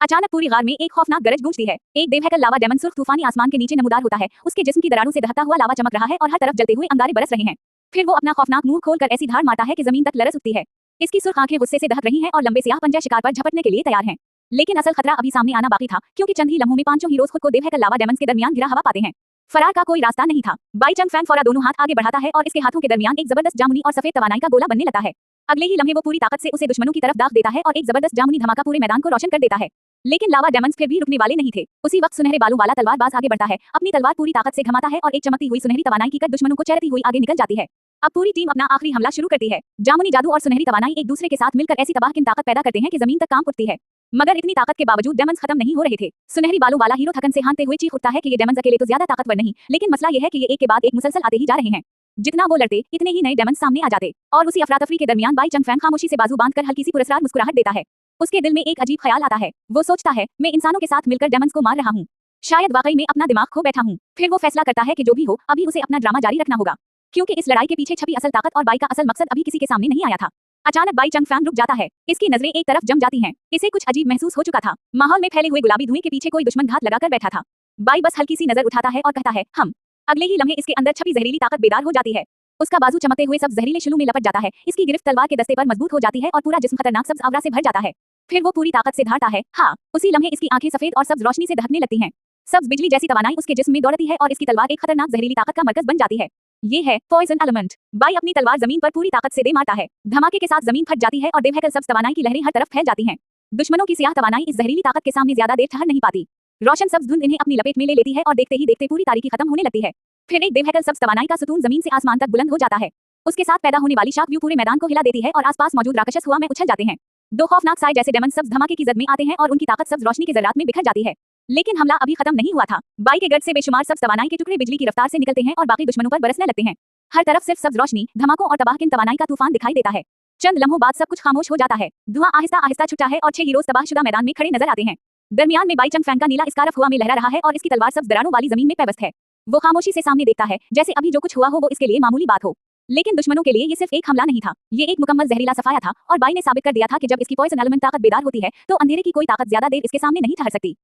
अचानक पूरी गार में एक खौफनाक गरज गूंजती है। एक देवहैकल लावा डेमन सुर्ख तूफानी आसमान के नीचे नमूदार होता है। उसके जिस्म की दरारों से दहकता हुआ लावा चमक रहा है और हर तरफ जलते हुए अंगारे बरस रहे हैं। फिर वो अपना खौफनाक मुंह खोलकर ऐसी धार मारता है कि जमीन तक लरस उठती है। इसकी सुर्ख आंखें गुस्से से दहक रही हैं और लंबे स्याह पंजे शिकार पर झपटने के लिए तैयार हैं। लेकिन असल खतरा अभी सामने आना बाकी था, क्योंकि चंद ही लम्हों में पांचों हीरोज खुद को देवहैकल लावा डेमन के दरमियान गिरा हवा पाते हैं। फरार का कोई रास्ता नहीं था। बाई चंग फैंग फौरा दोनों हाथ आगे बढ़ाता है और इसके हाथों के दरमियान एक जबरदस्त जामुनी और सफेद तवानाई का गोला बनने लगता है। अगले ही लम्हे वो पूरी ताकत से उसे दुश्मनों की तरफ दाग देता है और एक जबरदस्त जामुनी धमाका पूरे मैदान को रोशन कर देता है। लेकिन लावा डेमन्स फिर भी रुकने वाले नहीं थे। उसी वक्त सुनहरे बालों वाला तलवारबाज आगे बढ़ता है, अपनी तलवार पूरी ताकत से घमाता है और एक चमकती हुई सुनहरी तवानाई की कट दुश्मनों को चैरती हुई आगे निकल जाती है। अब पूरी टीम अपना आखिरी हमला शुरू करती है। जामुनी जादू और सुनहरी तवानाई एक दूसरे के साथ मिलकर ऐसी तबाहकुन ताकत पैदा करते हैं कि जमीन तक कांप उठती है। मगर इतनी ताकत के बावजूद डेमन्स खत्म नहीं हो रहे थे। सुनहरी बालों वाला हीरो थकन से हांफते हुए चीख उठता है कि ये डेमन्स अकेले तो ज्यादा ताकतवर नहीं, लेकिन मसला ये है कि ये एक के बाद एक मुसलसल आते ही जा रहे हैं। जितना वो लड़ते इतने ही नए डेमन्स सामने आ जाते। और उसी अफरा-तफरी के दरमियान बाई चंग फैंग खामोशी से बाजू बांधकर हल्की सी पुरस्कार मुस्कुराहट देता है। उसके दिल में एक अजीब ख्याल आता है। वो सोचता है, मैं इंसानों के साथ मिलकर डेमन्स को मार रहा हूँ। शायद वाकई में अपना दिमाग खो बैठा हूँ। फिर वो फैसला करता है कि जो भी हो, अभी उसे अपना ड्रामा जारी रखना होगा, क्योंकि इस लड़ाई के पीछे छपी असल ताकत और बाई का असल मकसद अभी किसी के सामने नहीं आया था। अचानक बाई चंग फैंग रुक जाता है। इसकी नजरें एक तरफ जम जाती हैं। इसे कुछ अजीब महसूस हो चुका था। माहौल में फैले हुए गुलाबी धुएं के पीछे कोई दुश्मन घात लगाकर बैठा था। बाई बस हल्की सी नजर उठाता है और कहता है, हम। अगले ही लम्हे इसके अंदर छपी जहरीली ताकत बेदार हो जाती है। उसका बाजू चमकते हुए सब जहरीले शिलू में लपट जाता है। इसकी गिरफ्त तलवार के दस्ते पर मजबूत हो जाती है और पूरा जिस्म खतरनाक सब्ज आवरा से भर जाता है। फिर वो पूरी ताकत से धारता है। हाँ, उसी लम्हे इसकी आंखें सफेद और सब्ज रोशनी से दहकने लगती हैं। सब्ज बिजली जैसी तवानाई उसके जिस्म में दौड़ती है और इसकी तलवार एक खतरनाक जहरीली ताकत का मरकज बन जाती है। ये है पॉइजन एलिमेंट। बाई अपनी तलवार जमीन पर पूरी ताकत से दे मारता है। धमाके के साथ जमीन फट जाती है और देवहैकल सब्ज तवानाई की लहरें हर तरफ फैल जाती हैं। दुश्मनों की स्याह तवानाई इस जहरीली ताकत के सामने ज्यादा देर ठहर नहीं पाती। रोशन सब्ज धुंध इन्हें अपनी लपेट में ले लेती है और देखते ही देखते पूरी तारीकी खत्म होने लगती है। फिर एक देवहैकल सब्ज तवानाई का सुतून जमीन से आसमान तक बुलंद हो जाता है। उसके साथ पैदा होने वाली शाक व्यू पूरे मैदान को हिला देती है और आसपास मौजूद राक्षस हुआ में उछल जाते हैं। दो खौफनाक साए जैसे डेमन सब्ज धमाके की जद में आते हैं और उनकी ताकत सब्ज रोशनी के जर्रात में बिखर जाती है। लेकिन हमला अभी खत्म नहीं हुआ था। बाई के गर्द से बेशुमार सब्ज तवानाई के टुकड़े बिजली की रफ्तार से निकलते हैं और बाकी दुश्मनों पर बरसने लगते हैं। हर तरफ सिर्फ सब्ज रोशनी, धमाकों और तबाहकुन तवानाई का तूफान दिखाई देता है। चंद लम्हों बाद सब कुछ खामोश हो जाता है। धुआं आहिस्ता आहिस्ता छुटता है और 6 हीरोज तबाहशुदा मैदान में खड़े नजर आते हैं। दरमियान में बाई चंग फैंग का नीला स्कार्फ हुआ में लहरा रहा है और इसकी तलवार सब्ज दरारों वाली जमीन में पैबस्त है। वो खामोशी से सामने देखता है, जैसे अभी जो कुछ हुआ हो वो इसके लिए मामूली बात हो। लेकिन दुश्मनों के लिए ये सिर्फ एक हमला नहीं था, ये एक मुकम्मल जहरीला सफाया था। और बाई ने साबित कर दिया था कि जब इसकी पॉइजन एलिमेंट ताकत बेदार होती है तो अंधेरे की कोई ताकत ज्यादा देर इसके सामने नहीं ठहर सकती।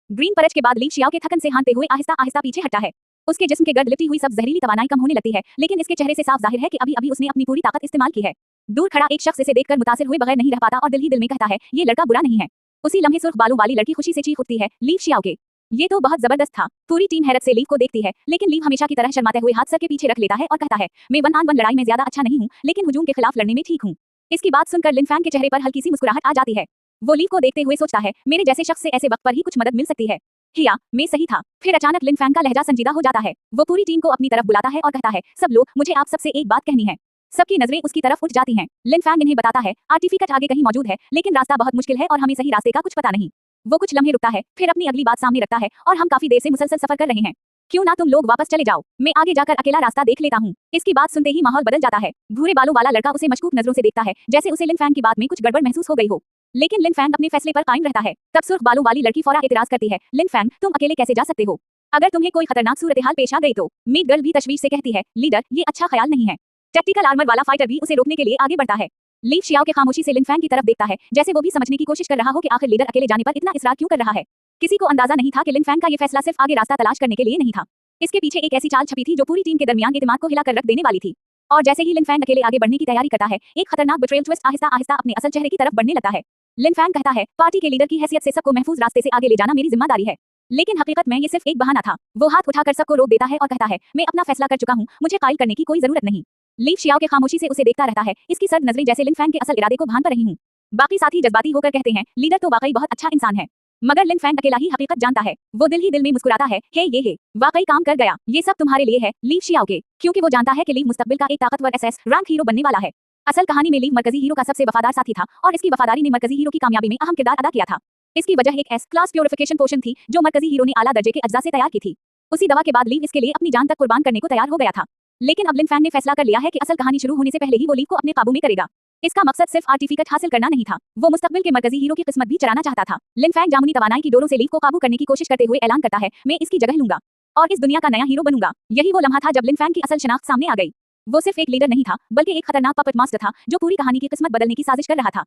ग्रीन परच के बाद ली शियाओ के थकन से हांते हुए आहिस्ता आहिस्ता पीछे हटता है। उसके जिस्म के गर्द लिपटी हुई सब जहरीली तवानाई कम होने लगती है, लेकिन इसके चेहरे से साफ जाहिर है कि अभी अभी उसने अपनी पूरी ताकत इस्तेमाल की है। दूर खड़ा एक शख्स इसे देखकर मुतासिर हुए बगैर नहीं रह पाता और दिल ही दिल में कहता है, ये लड़का बुरा नहीं है। उसी लम्हे सुर्ख बालों वाली लड़की खुशी से चीख उठती है, लीव शियाओ के। ये तो बहुत जबरदस्त था। पूरी टीम हैरत से लीव को देखती है, लेकिन लीव हमेशा की तरह शर्माते हुए हाथ सर के पीछे रख लेता है और कहता है, मैं वन ऑन वन लड़ाई में ज्यादा अच्छा नहीं हूँ, लेकिन हुजूम के खिलाफ लड़ने में ठीक हूँ। इसकी बात सुनकर लिन फैंग के चेहरे पर हल्की सी मुस्कुराहट आ जाती है। वो लीव को देखते हुए सोचता है, मेरे जैसे शख्स से ऐसे वक्त पर ही कुछ मदद मिल सकती है। हिया, मैं सही था। फिर अचानक लिन फैंग का लहजा संजीदा हो जाता है। वो पूरी टीम को अपनी तरफ बुलाता है और कहता है, सब लोग, मुझे आप सबसे एक बात कहनी है। सबकी नजरें उसकी तरफ उठ जाती हैं। लिन फैंग इन्हें बताता है, आर्टिफिकट आगे कहीं मौजूद है, लेकिन रास्ता बहुत मुश्किल है और हमें सही रास्ते का कुछ पता नहीं। वो कुछ लम्हे रुकता है, फिर अपनी अगली बात सामने रखता है, और हम काफी देर से मुसलसल सफर कर रहे हैं। क्यों ना तुम लोग वापस चले जाओ, मैं आगे जाकर अकेला रास्ता देख लेता हूँ। इसकी बात सुनते ही माहौल बदल जाता है। भूरे बालों वाला लड़का उसे मशकूक नजरों से देखता है, जैसे उसे लिन फैंग की बात में कुछ गड़बड़ महसूस हो गई हो। लेकिन लिन फैंग अपने फैसले पर कायम रहता है। तब सुर्ख बालों वाली लड़की फौरा एतराज करती है, लिन फैंग, तुम अकेले कैसे जा सकते हो? अगर तुम्हें कोई खतरनाक सूरत-ए-हाल पेश आ गई तो? मीट गर्ल भी तशवीश से कहती है, लीडर, ये अच्छा ख्याल नहीं है। टैक्टिकल आर्मर वाला फाइटर भी उसे रोकने के लिए आगे बढ़ता है। लीव शियाओ के खामोशी से लिन फैंग की तरफ देखता है, जैसे वो भी समझने की कोशिश कर रहा हो कि आखिर लीडर अकेले जाने पर इतना इसरार क्यों कर रहा है। किसी को अंदाजा नहीं था कि लिन फैंग का ये फैसला सिर्फ आगे रास्ता तलाश करने के लिए नहीं था। इसके पीछे एक ऐसी चाल छपी थी जो पूरी टीम के दरमियान एतमाद को हिलाकर रख देने वाली थी। और जैसे ही लिन फैंग अकेले आगे बढ़ने की तैयारी करता है, एक खतरनाक बिट्रेयल ट्विस्ट आहिस्ता आहिस्ता अपने असल चेहरे की तरफ बढ़ने लगता है। लिन फैंग कहता है, पार्टी के लीडर की हैसियत से सबको महफूज रास्ते से आगे ले जाना मेरी जिम्मेदारी है। लेकिन हकीकत में ये सिर्फ एक बहाना था। वो हाथ उठाकर सबको रोक देता है और कहता है, मैं अपना फैसला कर चुका हूँ, मुझे कायल करने की कोई जरूरत नहीं। लीव शियाओ के खामोशी से उसे देखता रहता है, इसकी सर्द नजरें जैसे लिन फैंग के असल इरादे को भान पर रही हूँ। बाकी साथी जज्बाती होकर कहते हैं, लीडर तो वाकई बहुत अच्छा इंसान है। मगर लिन फैंग अकेला ही हकीकत जानता है। वो दिल ही दिल में मुस्कुराता है, हे ये है, वाकई काम कर गया। ये सब तुम्हारे लिए है, लीव शियाओ के, क्योंकि वो जानता है कि लीव मुस्तकबिल का एक ताकतवर एसएस रैंक हीरो बनने वाला है। असल कहानी में लीव मरकजी हीरो का सबसे वफादार साथी था और इसकी वफादारी ने मरकजी हीरो की कामयाबी में अहम किरदार अदा किया था। इसकी वजह एक एस क्लास प्योरिफिकेशन पोशन थी जो मरकजी हीरो ने आला दर्जे के अज्जा से तैयार की थी। उसी दवा के बाद लीव इसके लिए अपनी जान तक कुर्बान करने को तैयार हो गया था। लेकिन अब लिन फैंग ने फैसला कर लिया है कि असल कहानी शुरू होने से पहले ही वो लीव को अपने काबू में करेगा। इसका मकसद सिर्फ आर्टिफिकट हासिल करना नहीं था, वो मुस्तकबिल के मरकजी हीरो की किस्मत भी चराना चाहता था। लिन फैंग जामुनी तवानाई की डोरों से लीव को काबू करने की कोशिश करते हुए ऐलान करता है, मैं इसकी जगह लूंगा और इस दुनिया का नया हीरो बनूंगा। यही वो लम्हा था जब लिन फैंग की असल शिनाख्त सामने आ गई। वो सिर्फ एक लीडर नहीं था, बल्कि एक खतरनाक पपेट मास्टर था जो पूरी कहानी की किस्मत बदलने की साजिश कर रहा था।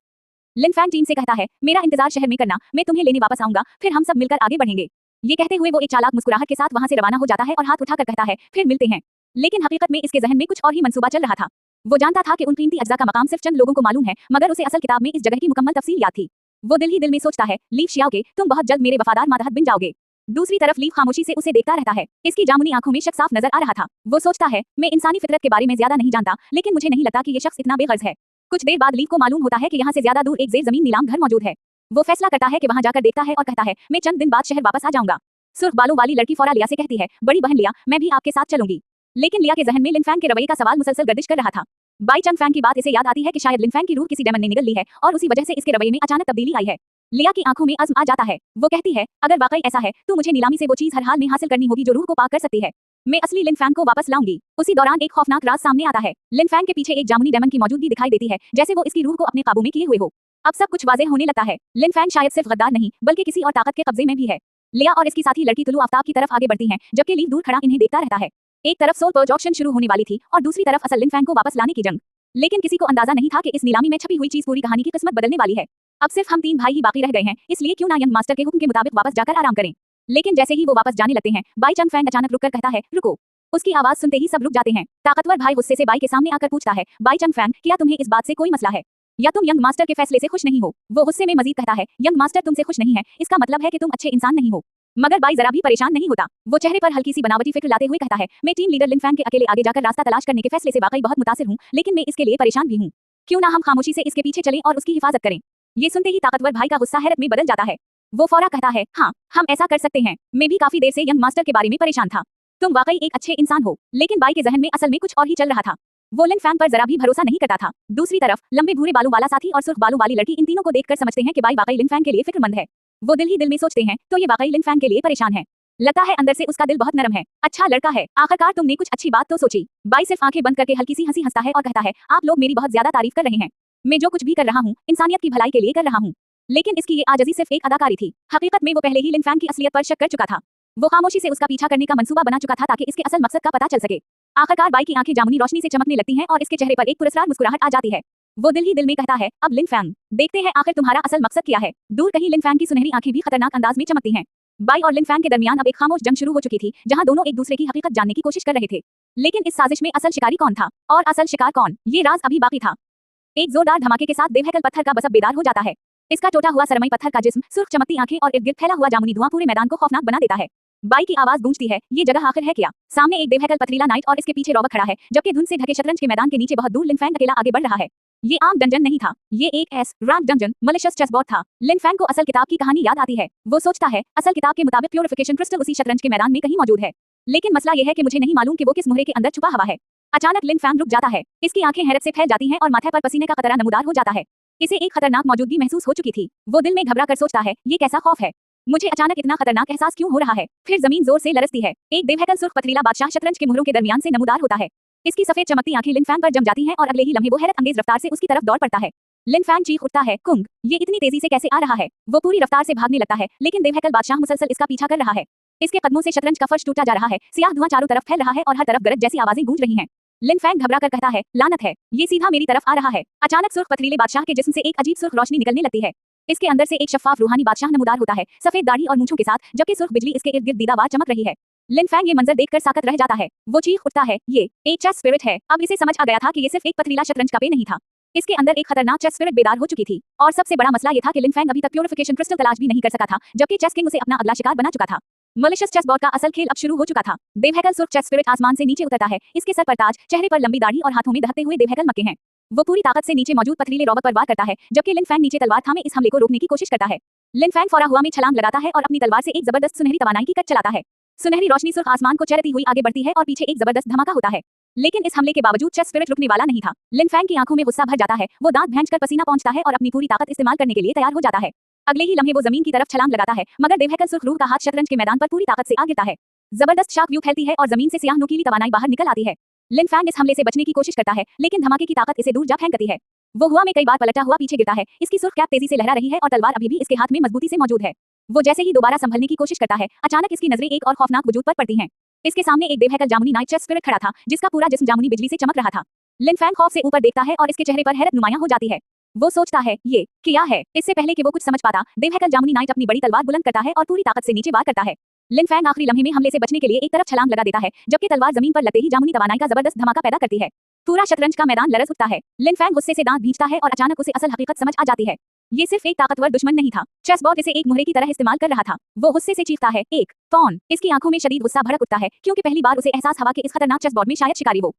लिन फैंग टीम से कहता है, मेरा इंतजार शहर में करना, मैं तुम्हें लेने वापस आऊंगा, फिर हम सब मिलकर आगे बढ़ेंगे। ये कहते हुए वो एक चालाक मुस्कुराहट के साथ वहां से रवाना हो जाता है और हाथ उठाकर कहता है, फिर मिलते हैं। लेकिन हकीकत में इसके जहन में कुछ और ही मंसूबा चल रहा था। वो जानता था कि उन कीमती अज्जा का मकाम सिर्फ चंद लोगों को मालूम है, मगर उसे असल किताब में इस जगह की मुकम्मल तफसील याद थी। वो दिल ही दिल में सोचता है, लीव शियाओगे, तुम बहुत जल्द मेरे वफादार मातहत बन जाओगे। दूसरी तरफ लीव खामोशी से उसे देखता रहता है। इसकी जामुनी आंखों में शक साफ नजर आ रहा था। वो सोचता है, मैं इंसानी फितरत के बारे में ज्यादा नहीं जानता, लेकिन मुझे नहीं लगता कि ये शख्स इतना बेगर्ज है। कुछ देर बाद लीव को मालूम होता है कि यहाँ से ज्यादा दूर एक जेर जमीन नीलाम घर मौजूद है। वो फैसला करता है कि वहां जाकर देखता है और कहता है, मैं चंद दिन बाद शहर वापस आ जाऊंगा। सुर्ख बालों वाली लड़की फौरा लिया से कहती है, बड़ी बहन लिया, मैं भी आपके साथ चलूंगी। लेकिन लिया के जहन में लिन फैंग के रवैये का सवाल मुसलसल गर्दिश कर रहा था। बाई चंग फैंग की बात इसे याद आती है कि शायद लिन फैंग की रूह किसी डेमन ने निगल ली है और उसी वजह से इसके रवैये में अचानक तब्दीली आई है। लिया की आंखों में अज़्म आ जाता है। वो कहती है, अगर वाकई ऐसा है तो मुझे नीलामी से वो चीज हर हाल में हासिल करनी होगी जो रूह को पाक कर सकती है। मैं असली लिन फैंग को वापस लाऊंगी। उसी दौरान एक खौफनाक राज सामने आता है। लिन फैंग के पीछे एक जामुनी डेमन की मौजूदगी दिखाई देती है, जैसे वो इसकी रूह को अपने काबू में किए हुए हो। अब सब कुछ वाज़ेह होने लगता है। लिन फैंग शायद सिर्फ गद्दार नहीं, बल्कि किसी और ताकत के कब्जे में भी है। लिया और इसकी साथी लड़की तुलु आफ्ताब की तरफ आगे बढ़ती हैं, जबकि लीव दूर खड़ा इन्हें देखता रहता है। एक तरफ सोल पर्ज ऑक्शन शुरू होने वाली थी और दूसरी तरफ असल लिन फैंग को वापस लाने की जंग। लेकिन किसी को अंदाजा नहीं था कि इस नीलामी में छपी हुई चीज पूरी कहानी की किस्मत बदलने वाली है। अब सिर्फ हम 3 भाई ही बाकी रह गए हैं, इसलिए क्यों ना यंग मास्टर के हुक्म के मुताबिक वापस जाकर आराम करें। लेकिन जैसे ही वो वापस जाने लगते हैं, बाई चंग फैंग अचानक रुककर कहता है, रुको। उसकी आवाज सुनते ही सब रुक जाते हैं। ताकतवर भाई गुस्से से बाई के सामने आकर पूछता है, बाई चंग फैंग, क्या तुम्हें इस बात से कोई मसला है, या तुम यंग मास्टर के फैसले से खुश नहीं हो? वो गुस्से में मजीद कहता है, यंग मास्टर तुमसे खुश नहीं है, इसका मतलब है कि तुम अच्छे इंसान नहीं हो। मगर बाई जरा भी परेशान नहीं होता। वो चेहरे पर हल्की सी बनावटी फिक्र लाते हुए कहता है, मैं टीम लीडर लिन फैंग के अकेले आगे जाकर रास्ता तलाश करने के फैसले से वाकई बहुत मुतासिर हूँ, लेकिन मैं इसके लिए परेशान भी हूँ। क्यों ना हम खामोशी से इसके पीछे चलें और उसकी हिफाजत करें। ये सुनते ही ताकतवर भाई का गुस्सा हैरत में बदल जाता है। वो फौरा कहता है, हाँ, हम ऐसा कर सकते हैं। मैं भी काफी देर से यंग मास्टर के बारे में परेशान था। तुम वाकई एक अच्छे इंसान हो। लेकिन बाई के जहन में असल में कुछ और ही चल रहा था। वो लिन फैंग पर जरा भी भरोसा नहीं करता था। दूसरी तरफ लंबे भूरे बालों वाला साथी और सुर्ख बालों वाली लड़की इन तीनों को देखकर समझते हैं कि बाई वाकई लिन फैंग के लिए फिक्रमंद है। वो दिल ही दिल में सोचते हैं, तो ये वाकई लिन फैंग के लिए परेशान है। लगता है अंदर से उसका दिल बहुत नरम है। अच्छा लड़का है, आखिरकार तुमने कुछ अच्छी बात तो सोची। बाई सिर्फ आंखें बंद करके हल्की सी हंसी हंसता है और कहता है, आप लोग मेरी बहुत ज्यादा तारीफ कर रहे हैं। मैं जो कुछ भी कर रहा हूँ, इंसानियत की भलाई के लिए कर रहा हूँ। लेकिन इसकी ये आजजी सिर्फ एक अदाकारी थी। हकीकत में वो पहले ही लिन फैंग की असलियत पर शक कर चुका था। वो खामोशी से उसका पीछा करने का मंसूबा बना चुका था ताकि इसके असल मकसद का पता चल सके। आखिरकार बाई की आंखें जामुनी रोशनी से चमकने लगती हैं और इसके चेहरे पर एक पुरस्कार मुस्कुराहट आ जाती है। वो दिल ही दिल में कहता है, अब लिन फैंग, देखते हैं आखिर तुम्हारा असल मकसद क्या है। दूर कहीं लिन फैंग की सुनहरी आंखें भी खतरनाक अंदाज में चमकती हैं। बाई और लिन फैंग के दरमियान अब एक खामोश जंग शुरू हो चुकी थी, जहां दोनों एक दूसरे की हकीकत जानने की कोशिश कर रहे थे। लेकिन इस साजिश में असल शिकारी कौन था और असल शिकार कौन, ये राज अभी बाकी था। एक जोरदार धमाके के साथ देवहैकल पत्थर का बसब बेदार हो जाता है। इसका टूटा हुआ सरमई पत्थर का जिस्म, सुर्ख चमकती आंखें और इर्द गिर्द फैला हुआ जामुनी धुआं पूरे मैदान को खौफनाक बना देता है। बाई की आवाज गूंजती है, ये जगह आखिर है क्या? सामने एक देवहैकल पथरीला नाइट और इसके पीछे रॉबर्ट खड़ा है, जबकि धुंध से ढके शतरंज के मैदान के नीचे बहुत दूर लिन फैंग अकेला आगे बढ़ रहा है। ये आम डंजन नहीं था, ये एक rank dungeon malicious chess board था। लिन फैंग को असल किताब की कहानी याद आती है। वो सोचता है, असल किताब के मुताबिक प्यूरिफिकेशन क्रिस्टल उसी शतरंज के मैदान में कहीं मौजूद है। लेकिन मसला यह है कि मुझे नहीं मालूम कि वो किस मुहरे के अंदर छुपा हुआ है। अचानक लिन फैंग रुक जाता है। इसकी आंखें हैरत से फैल जाती हैं और माथे पर पसीने का कतरा नमूदार हो जाता है। इसे एक खतरनाक मौजूदगी महसूस हो चुकी थी। वो दिल में घबरा कर सोचता है, ये कैसा खौफ है? मुझे अचानक इतना खतरनाक एहसास क्यों हो रहा है? फिर जमीन जोर से लरसती है। एक देवहैकल सुर्ख पथरीला बादशाह शतरंज के मुहरों के दरमियान से नमूदार होता है। इसकी सफेद चमकती आंखें लिन फैंग पर जम जाती हैं और अगले ही लम्हे वो हैरत अंगेज रफ्तार से उसकी तरफ दौड़ पड़ता है। लिन फैंग चीख उठता है, कुंग, ये इतनी तेजी से कैसे आ रहा है? वो पूरी रफ्तार से भागने लगता है, लेकिन देवहैकल बादशाह मुसलसल इसका पीछा कर रहा है। इसके कदमों से शतरंज का फर्श टूटा जा रहा है, सियाह धुआं चारों तरफ फैल रहा है और हर तरफ गरज जैसी आवाजें गूंज रही हैं। लिन फैंग घबरा कर कहता है, लानत है, ये सीधा मेरी तरफ आ रहा है। अचानक सुर्ख पथरीले बादशाह के जिस्म से एक अजीब सुर्ख रोशनी निकलने लगती है। इसके अंदर से एक शफाफ रूहानी बादशाह नमूदार होता है, सफेद दाढ़ी और मूंछों के साथ, जबकि सुर्ख बिजली इसके इर्द गिर्द दीदावार चमक रही है। लिन फैंग ये मंजर देखकर साकत रह जाता है। वो चीख उठता है, ये एक चेस स्पिरिट है। अब इसे समझ आ गया था कि ये सिर्फ एक पथरीला शतरंज का पे नहीं था। इसके अंदर एक खतरनाक चेस स्पिरिट बेदार हो चुकी थी। और सबसे बड़ा मसला ये था कि लिन फैंग अभी तक प्यूरिफिकेशन क्रिस्टल तलाश भी नहीं कर सका था, जबकि चेस किंग उसे अपना अगला शिकार बना चुका था। मलिशियस चेस बोर्ड का असल खेल अब शुरू हो चुका था। देवहैकल सुर्ख चेस स्पिरिट आसमान से नीचे उतरता है। इसके सर पर ताज, चेहरे पर लंबी दाढ़ी और हाथों में दहकते हुए देवहैकल मक्के हैं। वो पूरी ताकत से नीचे मौजूद पथरीले रॉबर्ट पर वार करता है, जबकि लिन फैंग नीचे तलवार थामे इस हमले को रोकने की कोशिश करता है। लिन फैंग फौरा हुआ में छलांग लगाता है और अपनी तलवार से एक जबरदस्त सुनहरी तवानाई की कट चलाता है। सुनहरी रोशनी सुर्ख आसमान को चरती हुई आगे बढ़ती है और पीछे एक जबरदस्त धमाका होता है। लेकिन इस हमले के बावजूद चेस स्पिरिट रुकने वाला नहीं था। लिन फैंग की आंखों में गुस्सा भर जाता है। वो दांत भैंचकर पसीना पहुंचता है और अपनी पूरी ताकत इस्तेमाल करने के लिए तैयार हो जाता है। अगले ही लम्हे वो जमीन की तरफ छलांग लगाता है, मगर देवहैकल सुर्ख रूह का हाथ शतरंज के मैदान पर पूरी ताकत से आ गिरता है। जबरदस्त शाक व्यू फैलती है और जमीन से सियाह नुकीली तवानाई बाहर निकल आती है। लिन फैंग इस हमले से बचने की कोशिश करता है, लेकिन धमाके की ताकत इसे दूर जा फेंकती है। वो हुआ में कई बार पलटा हुआ पीछे गिरता है। इसकी सुर्ख कैप तेजी से लहरा रही है और तलवार अभी भी इसके हाथ में मजबूती से मौजूद है। वो जैसे ही दोबारा संभलने की कोशिश करता है, अचानक इसकी नजरें एक और खौफनाक वजूद पर पड़ती हैं। इसके सामने एक देवहैकल जामुनी नाइट चेस स्पिरिट खड़ा था, जिसका पूरा जिस्म जामुनी बिजली से चमक रहा था। लिन फैंग खौफ से ऊपर देखता है और इसके चेहरे पर हैरत नुमायां हो जाती है। वो सोचता है ये क्या है। इससे पहले कि वो कुछ समझ पाता, देवहैकल जामुनी नाइट अपनी बड़ी तलवार बुलंद करता है और पूरी ताकत से नीचे वार करता है। लिन फैंग आखिरी लम्हे में हमले से बचने के लिए एक तरफ छलांग लगा देता है, जबकि तलवार जमीन पर लगते ही जामुनी तवानाई का जबरदस्त धमाका पैदा करती है। पूरा शतरंज का मैदान लरज उठता है। लिन फैंग गुस्से से दांत भींचता है और अचानक उसे असल हकीकत समझ आ जाती है। ये सिर्फ एक ताकतवर दुश्मन नहीं था, चेस बोर्ड इसे एक मुहरे की तरह इस्तेमाल कर रहा था। वो गुस्से से चीखता है, एक कौन। इसकी आंखों में शदीद गुस्सा भड़क उठता है, क्योंकि पहली बार उसे एहसास हुआ कि इस खतरनाक चेस बोर्ड में शायद शिकारी हो।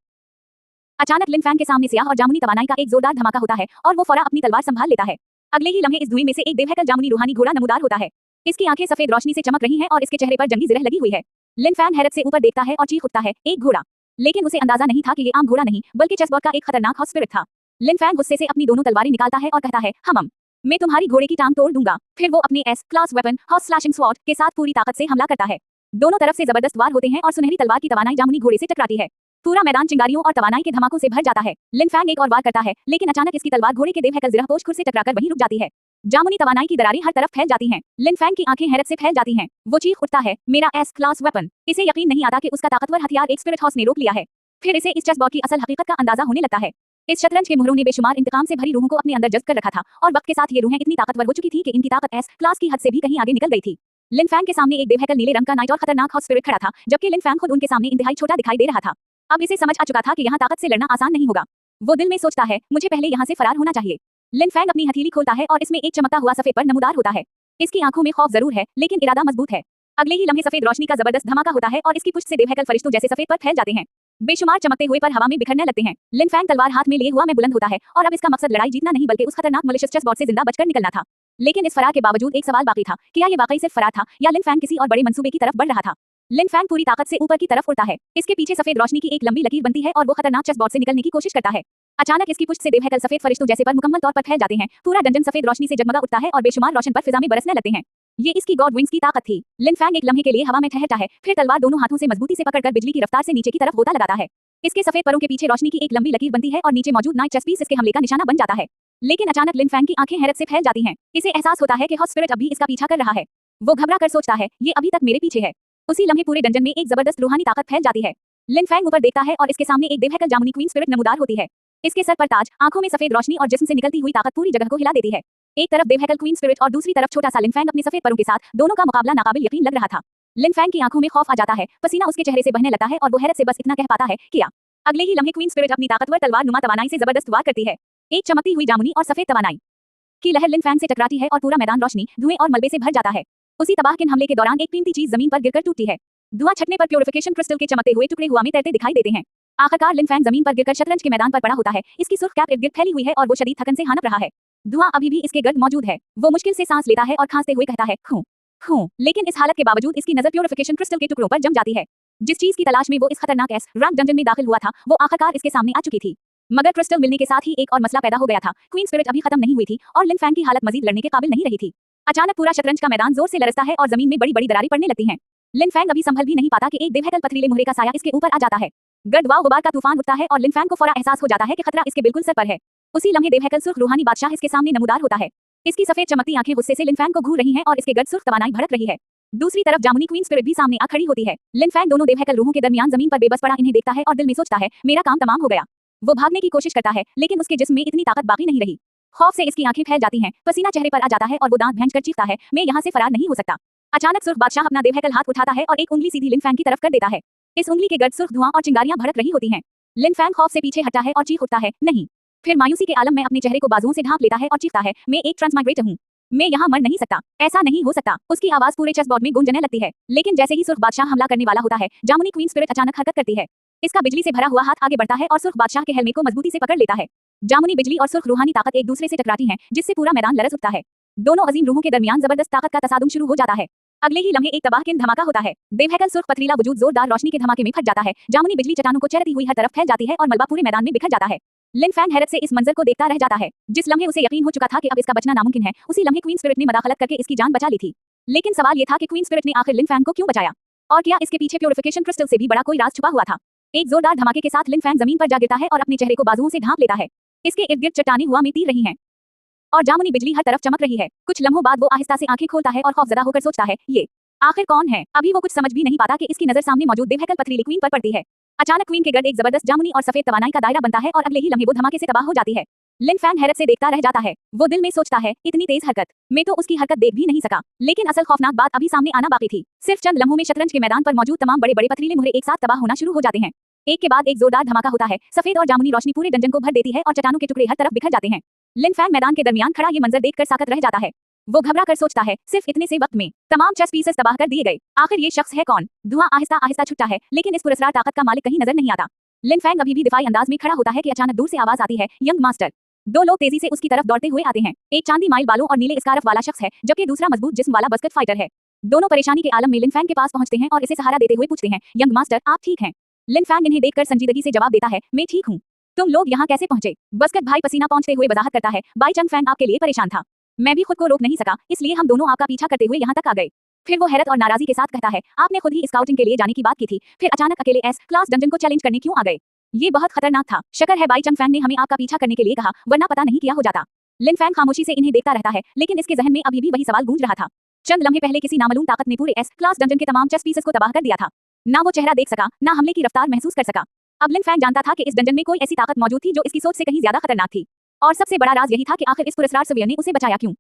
अचानक लिन फैंग के सामने सियाह और जामुनी तवानाई का एक जोरदार धमाका होता है और वो फौरन अपनी तलवार संभाल लेता है। अगले ही लम्हे इस धुएं में से एक देवहैकल जामुनी रूहानी घोड़ा नमूदार होता है। इसकी आंखें सफेद रोशनी से चमक रही हैं और इसके चेहरे पर जंगी जिरह लगी हुई है। लिन फैंग हैरत से ऊपर देखता है और चीख उठता है, एक घोड़ा। लेकिन उसे अंदाजा नहीं था कि ये आम घोड़ा नहीं, बल्कि चेसबोर्ड का एक खतरनाक हॉट स्पिरिट था। लिन फैंग गुस्से से अपनी दोनों तलवारें निकालता है और कहता है, हम मैं तुम्हारी घोड़े की टांग तोड़ दूंगा। फिर वो अपने S class weapon hot slashing sword के साथ पूरी ताकत से हमला करता है। दोनों तरफ से जबरदस्त वार होते हैं और सुनहरी तलवार की तवानाई जामुनी घोड़े से टकराती है। पूरा मैदान चिंगारियों और तवानाई के धमाकों से भर जाता है। लिन फैंग एक और वार करता है, लेकिन अचानक इसकी तलवार घोड़े के देवहैकल जिरहपोश खुर से टकराकर वहीं रुक जाती है। जामुनी तवानाई की दरारें हर तरफ फैल जाती हैं। लिन फैंग की आंखें हैरत से फैल जाती हैं। वो चीख उठता है, मेरा एस क्लास वेपन। इसे यकीन नहीं आता कि उसका ताकतवर हथियार एक स्पिरिट हाउस ने रोक लिया है। फिर इसे इस चेस बोर्ड की असल हकीकत का अंदाजा होने लगता है। इस शतरंज के मुहरों ने बेशुमार इंतकाम से भरी रूहों को अपने अंदर जज्ब कर रखा था और वक्त के साथ ये रूहें इतनी ताकतवर हो चुकी थी कि इनकी ताकत एस क्लास की हद से भी कहीं आगे निकल गई थी। लिन फैंग के सामने एक देवहैकल नीले रंग का नाइट और खतरनाक हॉट स्पिरिट खड़ा था, जबकि लिन फैंग खुद उनके सामने इंतहाई छोटा दिखाई दे रहा था। अब इसे समझ आ चुका था कि यहाँ ताकत से लड़ना आसान नहीं होगा। वो दिल में सोचता है, मुझे पहले यहाँ से फरार होना चाहिए। लिन फैंग अपनी हथेली खोलता है और इसमें एक चमकता हुआ सफेद पर नमूदार होता है। इसकी आंखों में खौफ जरूर है, लेकिन इरादा मजबूत है। अगले ही लम्हे सफेद रोशनी का जबरदस्त धमाका होता है और इसकी पुष्ट से देवहैकल फरिश्तों जैसे सफेद पर फैल जाते हैं। बेशुमार चमकते हुए पर हवा में बिखरने लगते हैं। लिन फैंग तलवार हाथ में लिए हुआ में बुलंद होता है और अब इसका मकसद लड़ाई जीतना नहीं बल्कि उस खतरनाक मलिशियस चेस बोर्ड से जिंदा बचकर निकलना था। लेकिन इस फरार के बावजूद एक सवाल बाकी था, क्या ये वाकई सिर्फ फरार था या लिन फैंग किसी और बड़े मंसूबे की तरफ बढ़ रहा था। लिन फैंग पूरी ताकत से ऊपर की तरफ उड़ता है। इसके पीछे सफेद रोशनी की एक लंबी लकीर बनती है और वो खतरनाक चेस बोर्ड से निकलने की कोशिश करता है। अचानक इसकी पुष्ट से देवहैकल सफेद फरिश्तों जैसे पर मुकम्मल तौर पर फैल जाते हैं। पूरा डंजन सफेद रोशनी से जगमगा उठता है और बेशुमार रोशन पर फिजा में बरसने लगते हैं। ये इसकी गॉड विंग्स की ताकत थी। लिन फैंग एक लम्हे के लिए हवा में ठहरता है, फिर तलवार दोनों हाथों से मजबूती से पकड़कर बिजली की रफ्तार से नीचे की तरफ गोता लगाता है। इसके सफेद परों के पीछे रोशनी की एक लंबी लकीर बनती है और नीचे मौजूद नाइट चेस पीस इसके हमले का निशाना बन जाता है। लेकिन अचानक लिन फैंग की आंखें हैरत से फैल जाती हैं। इसे एहसास होता है कि हॉट स्पिरिट अभी इसका पीछा कर रहा है। वो घबरा कर सोचता है, ये अभी तक मेरे पीछे है। उसी लम्हे पूरे डंजन में एक जबरदस्त रूहानी ताकत फैल जाती है। लिन फैंग ऊपर देखता है और इसके सामने एक देवहैकल जामुनी क्वीन स्पिरिट नमूदार होती है। इसके सर पर ताज, आंखों में सफेद रोशनी और जिस्म से निकलती हुई ताकत पूरी जगह को हिला देती है। एक तरफ देवहैकल क्वीन स्पिरिट और दूसरी तरफ छोटा सा लिन फैंग अपने सफेद परों के साथ, दोनों का मुकाबला नाकाबिल यकीन लग रहा था। लिन फैंग की आंखों में खौफ आ जाता है, पसीना उसके चेहरे से बहने लगता है और वो हैरत से बस इतना कह पाता है, किया। अगले ही लम्हे क्वीन स्पिरिट अपनी ताकतवर तलवार नुमा तवानाई से जबरदस्त वार करती है। एक चमकती हुई जामुनी और सफेद तवानाई की लहर लिन फैंग से टकराती है और पूरा मैदान रोशनी, धुएं और मलबे से भर जाता है। उसी तबाहकुन हमले के दौरान एक कीमती चीज जमीन पर गिरकर टूटती है। धुआं छटने पर प्यूरिफिकेशन क्रिस्टल के चमकते हुए टुकड़े हुआ में तैरते दिखाई देते हैं। आखिरकार लिन फैंग जमीन पर गिरकर शतरंज के मैदान पर पड़ा होता है। इसकी सुर्ख कैप इर्द-गिर्द फैली हुई है और वो शदीद थकन से हानप रहा है। धुआं अभी भी इसके गर्द मौजूद है। वो मुश्किल से सांस लेता है और खांसते हुए कहता है, खूं खूं। लेकिन इस हालत के बावजूद इसकी नजर प्यूरिफिकेशन क्रिस्टल के टुकड़ों पर जम जाती है। जिस चीज की तलाश में वो इस खतरनाक एस रैंक डंजन में दाखिल हुआ था, वो आखिरकार इसके सामने आ चुकी थी। मगर क्रिस्टल मिलने के साथ ही एक और मसला पैदा हो गया था। क्वीन स्पिरिट अभी खत्म नहीं हुई थी और लिन फैंग की हालत मजीद लड़ने के काबिल नहीं रही थी। अचानक पूरा शतरंज का मैदान जोर से लरसता है और जमीन में बड़ी बड़ी दरारें पड़ने लगती हैं। लिन फैंग अभी संभल भी नहीं पाता कि एक देवहैकल पथरीले मुहरे का साया इसके ऊपर आ जाता है। गर्द व गुबार का तूफान उठता है और लिन फैंग को फौरन एहसास हो जाता है कि खतरा इसके बिल्कुल सर पर है। उसी लम्हे देवहैकल सुर्ख रूहानी बादशाह इसके सामने नमूदार होता है। इसकी सफेद चमकती आंखें गुस्से से लिन फैंग को घूर रही हैं और इसके गर्द सुर्ख तवानाई भड़क रही है। दूसरी तरफ जामुनी क्वीन स्पिरिट भी सामने आ खड़ी होती है। लिन फैंग दोनों देवहैकल रूहों के दरमियान जमीन पर बेबस पड़ा इन्हें देखता है और दिल में सोचता है, मेरा काम तमाम हो गया। वो भागने की कोशिश करता है, लेकिन उसके जिस्म में इतनी ताकत बाकी नहीं रही। खौफ से इसकी आंखें फैल जाती हैं, पसीना चेहरे पर आ जाता है और वो दांत भैंचकर चीखता है, मैं यहाँ से फरार नहीं हो सकता। अचानक सुर्ख बादशाह अपना देवहैकल हाथ उठाता है और एक उंगली सीधी लिन फैंग की तरफ कर देता है। इस उंगली के गर्द सुर्ख धुआं और चिंगारियां भड़क रही होती हैं। लिन फैंग खौफ से पीछे हटता है और चीख उठता है, नहीं। फिर मायूसी के आलम में अपने चेहरे को बाजुओं से ढांप लेता है और चीखता है, मैं एक ट्रांसमाइग्रेटर हूँ। मैं यहाँ मर नहीं सकता, ऐसा नहीं हो सकता। उसकी आवाज पूरे चेस बोर्ड में गूंजने लगती है। लेकिन जैसे ही सुर्ख बादशाह हमला करने वाला होता है, जामुनी क्वीन स्पिरिट अचानक हरकत करती है। इसका बिजली से भरा हुआ हाथ आगे बढ़ता है और सुर्ख बादशाह के हेलमेट को मजबूती से पकड़ लेता है। जामुनी बिजली और सुर्ख रूहानी ताकत एक दूसरे से टकराती हैं, जिससे पूरा मैदान लरज उठता है। दोनों अजीम रूहों के दरमियान जबरदस्त ताकत का तसादुम शुरू हो जाता है। अगले ही लम्हे एक तबाहकुन धमाका होता है। देवहैकल सुर्ख पथरीला वजूद जोरदार रोशनी के धमाके में फट जाता है। जामुनी बिजली चट्टानों को चरती हुई हर तरफ फैल जाती है और मलबा पूरे मैदान में बिखर जाता है। लिन फैंग हैरत से इस मंजर को देखता रह जाता है। जिस लम्हे उसे यकीन हो चुका था कि अब इसका बचना नामुमकिन है, उसी लम्हे क्वीन स्पिरिट ने मदाखलत करके इसकी जान बचा ली थी। लेकिन सवाल ये था कि क्वीन स्पिरिट ने आखिर लिन फैंग को क्यों बचाया, और क्या इसके पीछे प्यूरिफिकेशन क्रिस्टल से भी बड़ा कोई राज छुपा हुआ था। एक जोरदार धमाके के साथ लिन फैंग जमीन पर जा गिरता है और अपने चेहरे को बाजुओं से ढांप लेता है। इसके इर्द गिर्द चट्टानें हुआ में तीर रही हैं और जामुनी बिजली हर तरफ चमक रही है। कुछ लम्हों बाद वो आहिस्ता से आंखें खोलता है और खौफजदा होकर सोचता है, ये आखिर कौन है। अभी वो कुछ समझ भी नहीं पाता कि इसकी नजर सामने मौजूद देवहैकल पथरीली क्वीन पर पड़ती है। अचानक क्वीन के गर्द एक जबरदस्त जामुनी और सफेद तवानाई का दायरा बनता है और अगले ही लम्हे वो धमाके से तबाह हो जाती है। लिन फैंग हैरत से देखता रह जाता है। वो दिल में सोचता है, इतनी तेज हरकत, मैं तो उसकी हरकत देख भी नहीं सका। लेकिन असल खौफनाक बात अभी सामने आना बाकी थी। सिर्फ चंद लम्हों में शतरंज के मैदान पर मौजूद तमाम बड़े बड़े पथरीले मुहरे एक साथ तबाह होना शुरू हो जाते हैं। एक के बाद एक जोरदार धमाका होता है। सफेद और जामुनी रोशनी पूरे डंजन को भर देती है और चट्टानों के टुकड़े हर तरफ बिखर जाते हैं। लिन फैंग मैदान के दरमियान खड़ा ये मंजर देखकर साकत रह जाता है। वो घबरा कर सोचता है, सिर्फ इतने से वक्त में तमाम चेस पीसेस तबाह कर दिए गए। आखिर ये शख्स है कौन? धुआं आहिस्ता आहिस्ता छुटता है, लेकिन इस पुरस्कार ताकत का मालिक कहीं नजर नहीं आता। लिन फैंग अभी भी दिफाई अंदाज में खड़ा होता है कि अचानक दूर से आवाज आती है, यंग मास्टर। दो लोग तेजी से उसकी तरफ दौड़ते हुए आते हैं। एक चांदी माइल बालों और नीले स्कार्फ वाला शख्स है, जबकि दूसरा मजबूत जिस्म वाला बस्केट फाइटर है। दोनों परेशानी के आलम में लिन फैंग के पास पहुंचते हैं और इसे सहारा देते हुए पूछते हैं, यंग मास्टर आप ठीक हैं? लिन फैंग इन्हें देखकर संजीदगी से जवाब देता है, मैं ठीक हूँ। तुम लोग यहाँ कैसे पहुंचे? बस्केट भाई पसीना पहुंचते हुए वजाहत करता है, बाई चंग फैंग आपके लिए परेशान था। मैं भी खुद को रोक नहीं सका, इसलिए हम दोनों आपका पीछा करते हुए यहाँ तक आ गए। फिर वो हैरत और नाराजी के साथ कहता है, आपने खुद ही स्काउटिंग के लिए जाने की बात की थी, फिर अचानक अकेले एस क्लास डंजन को चैलेंज करने क्यों आ गए? ये बहुत खतरनाक था। शक्र है बाई चंग फैंग ने हमें आपका पीछा करने के लिए कहा, वरना पता नहीं क्या हो जाता। लिन फैंग खामोशी से इन्हें देखता रहता है, लेकिन इसके जहन में अभी भी वही सवाल गूंज रहा था। चंद लम्हे पहले किसी नामालूम ताकत ने पूरे एस क्लास डंजन के तमाम चेस पीसेस को तबाह कर दिया था। ना वो चेहरा देख सका, ना हमले की रफ्तार महसूस कर सका। अब लिन फैंग जानता था कि इस डंजन में कोई ऐसी ताकत मौजूद थी जो इसकी सोच से कहीं ज्यादा खतरनाक थी। और सबसे बड़ा राज यही था कि आखिर इस पुरस्कार सवियर ने उसे बचाया क्यों?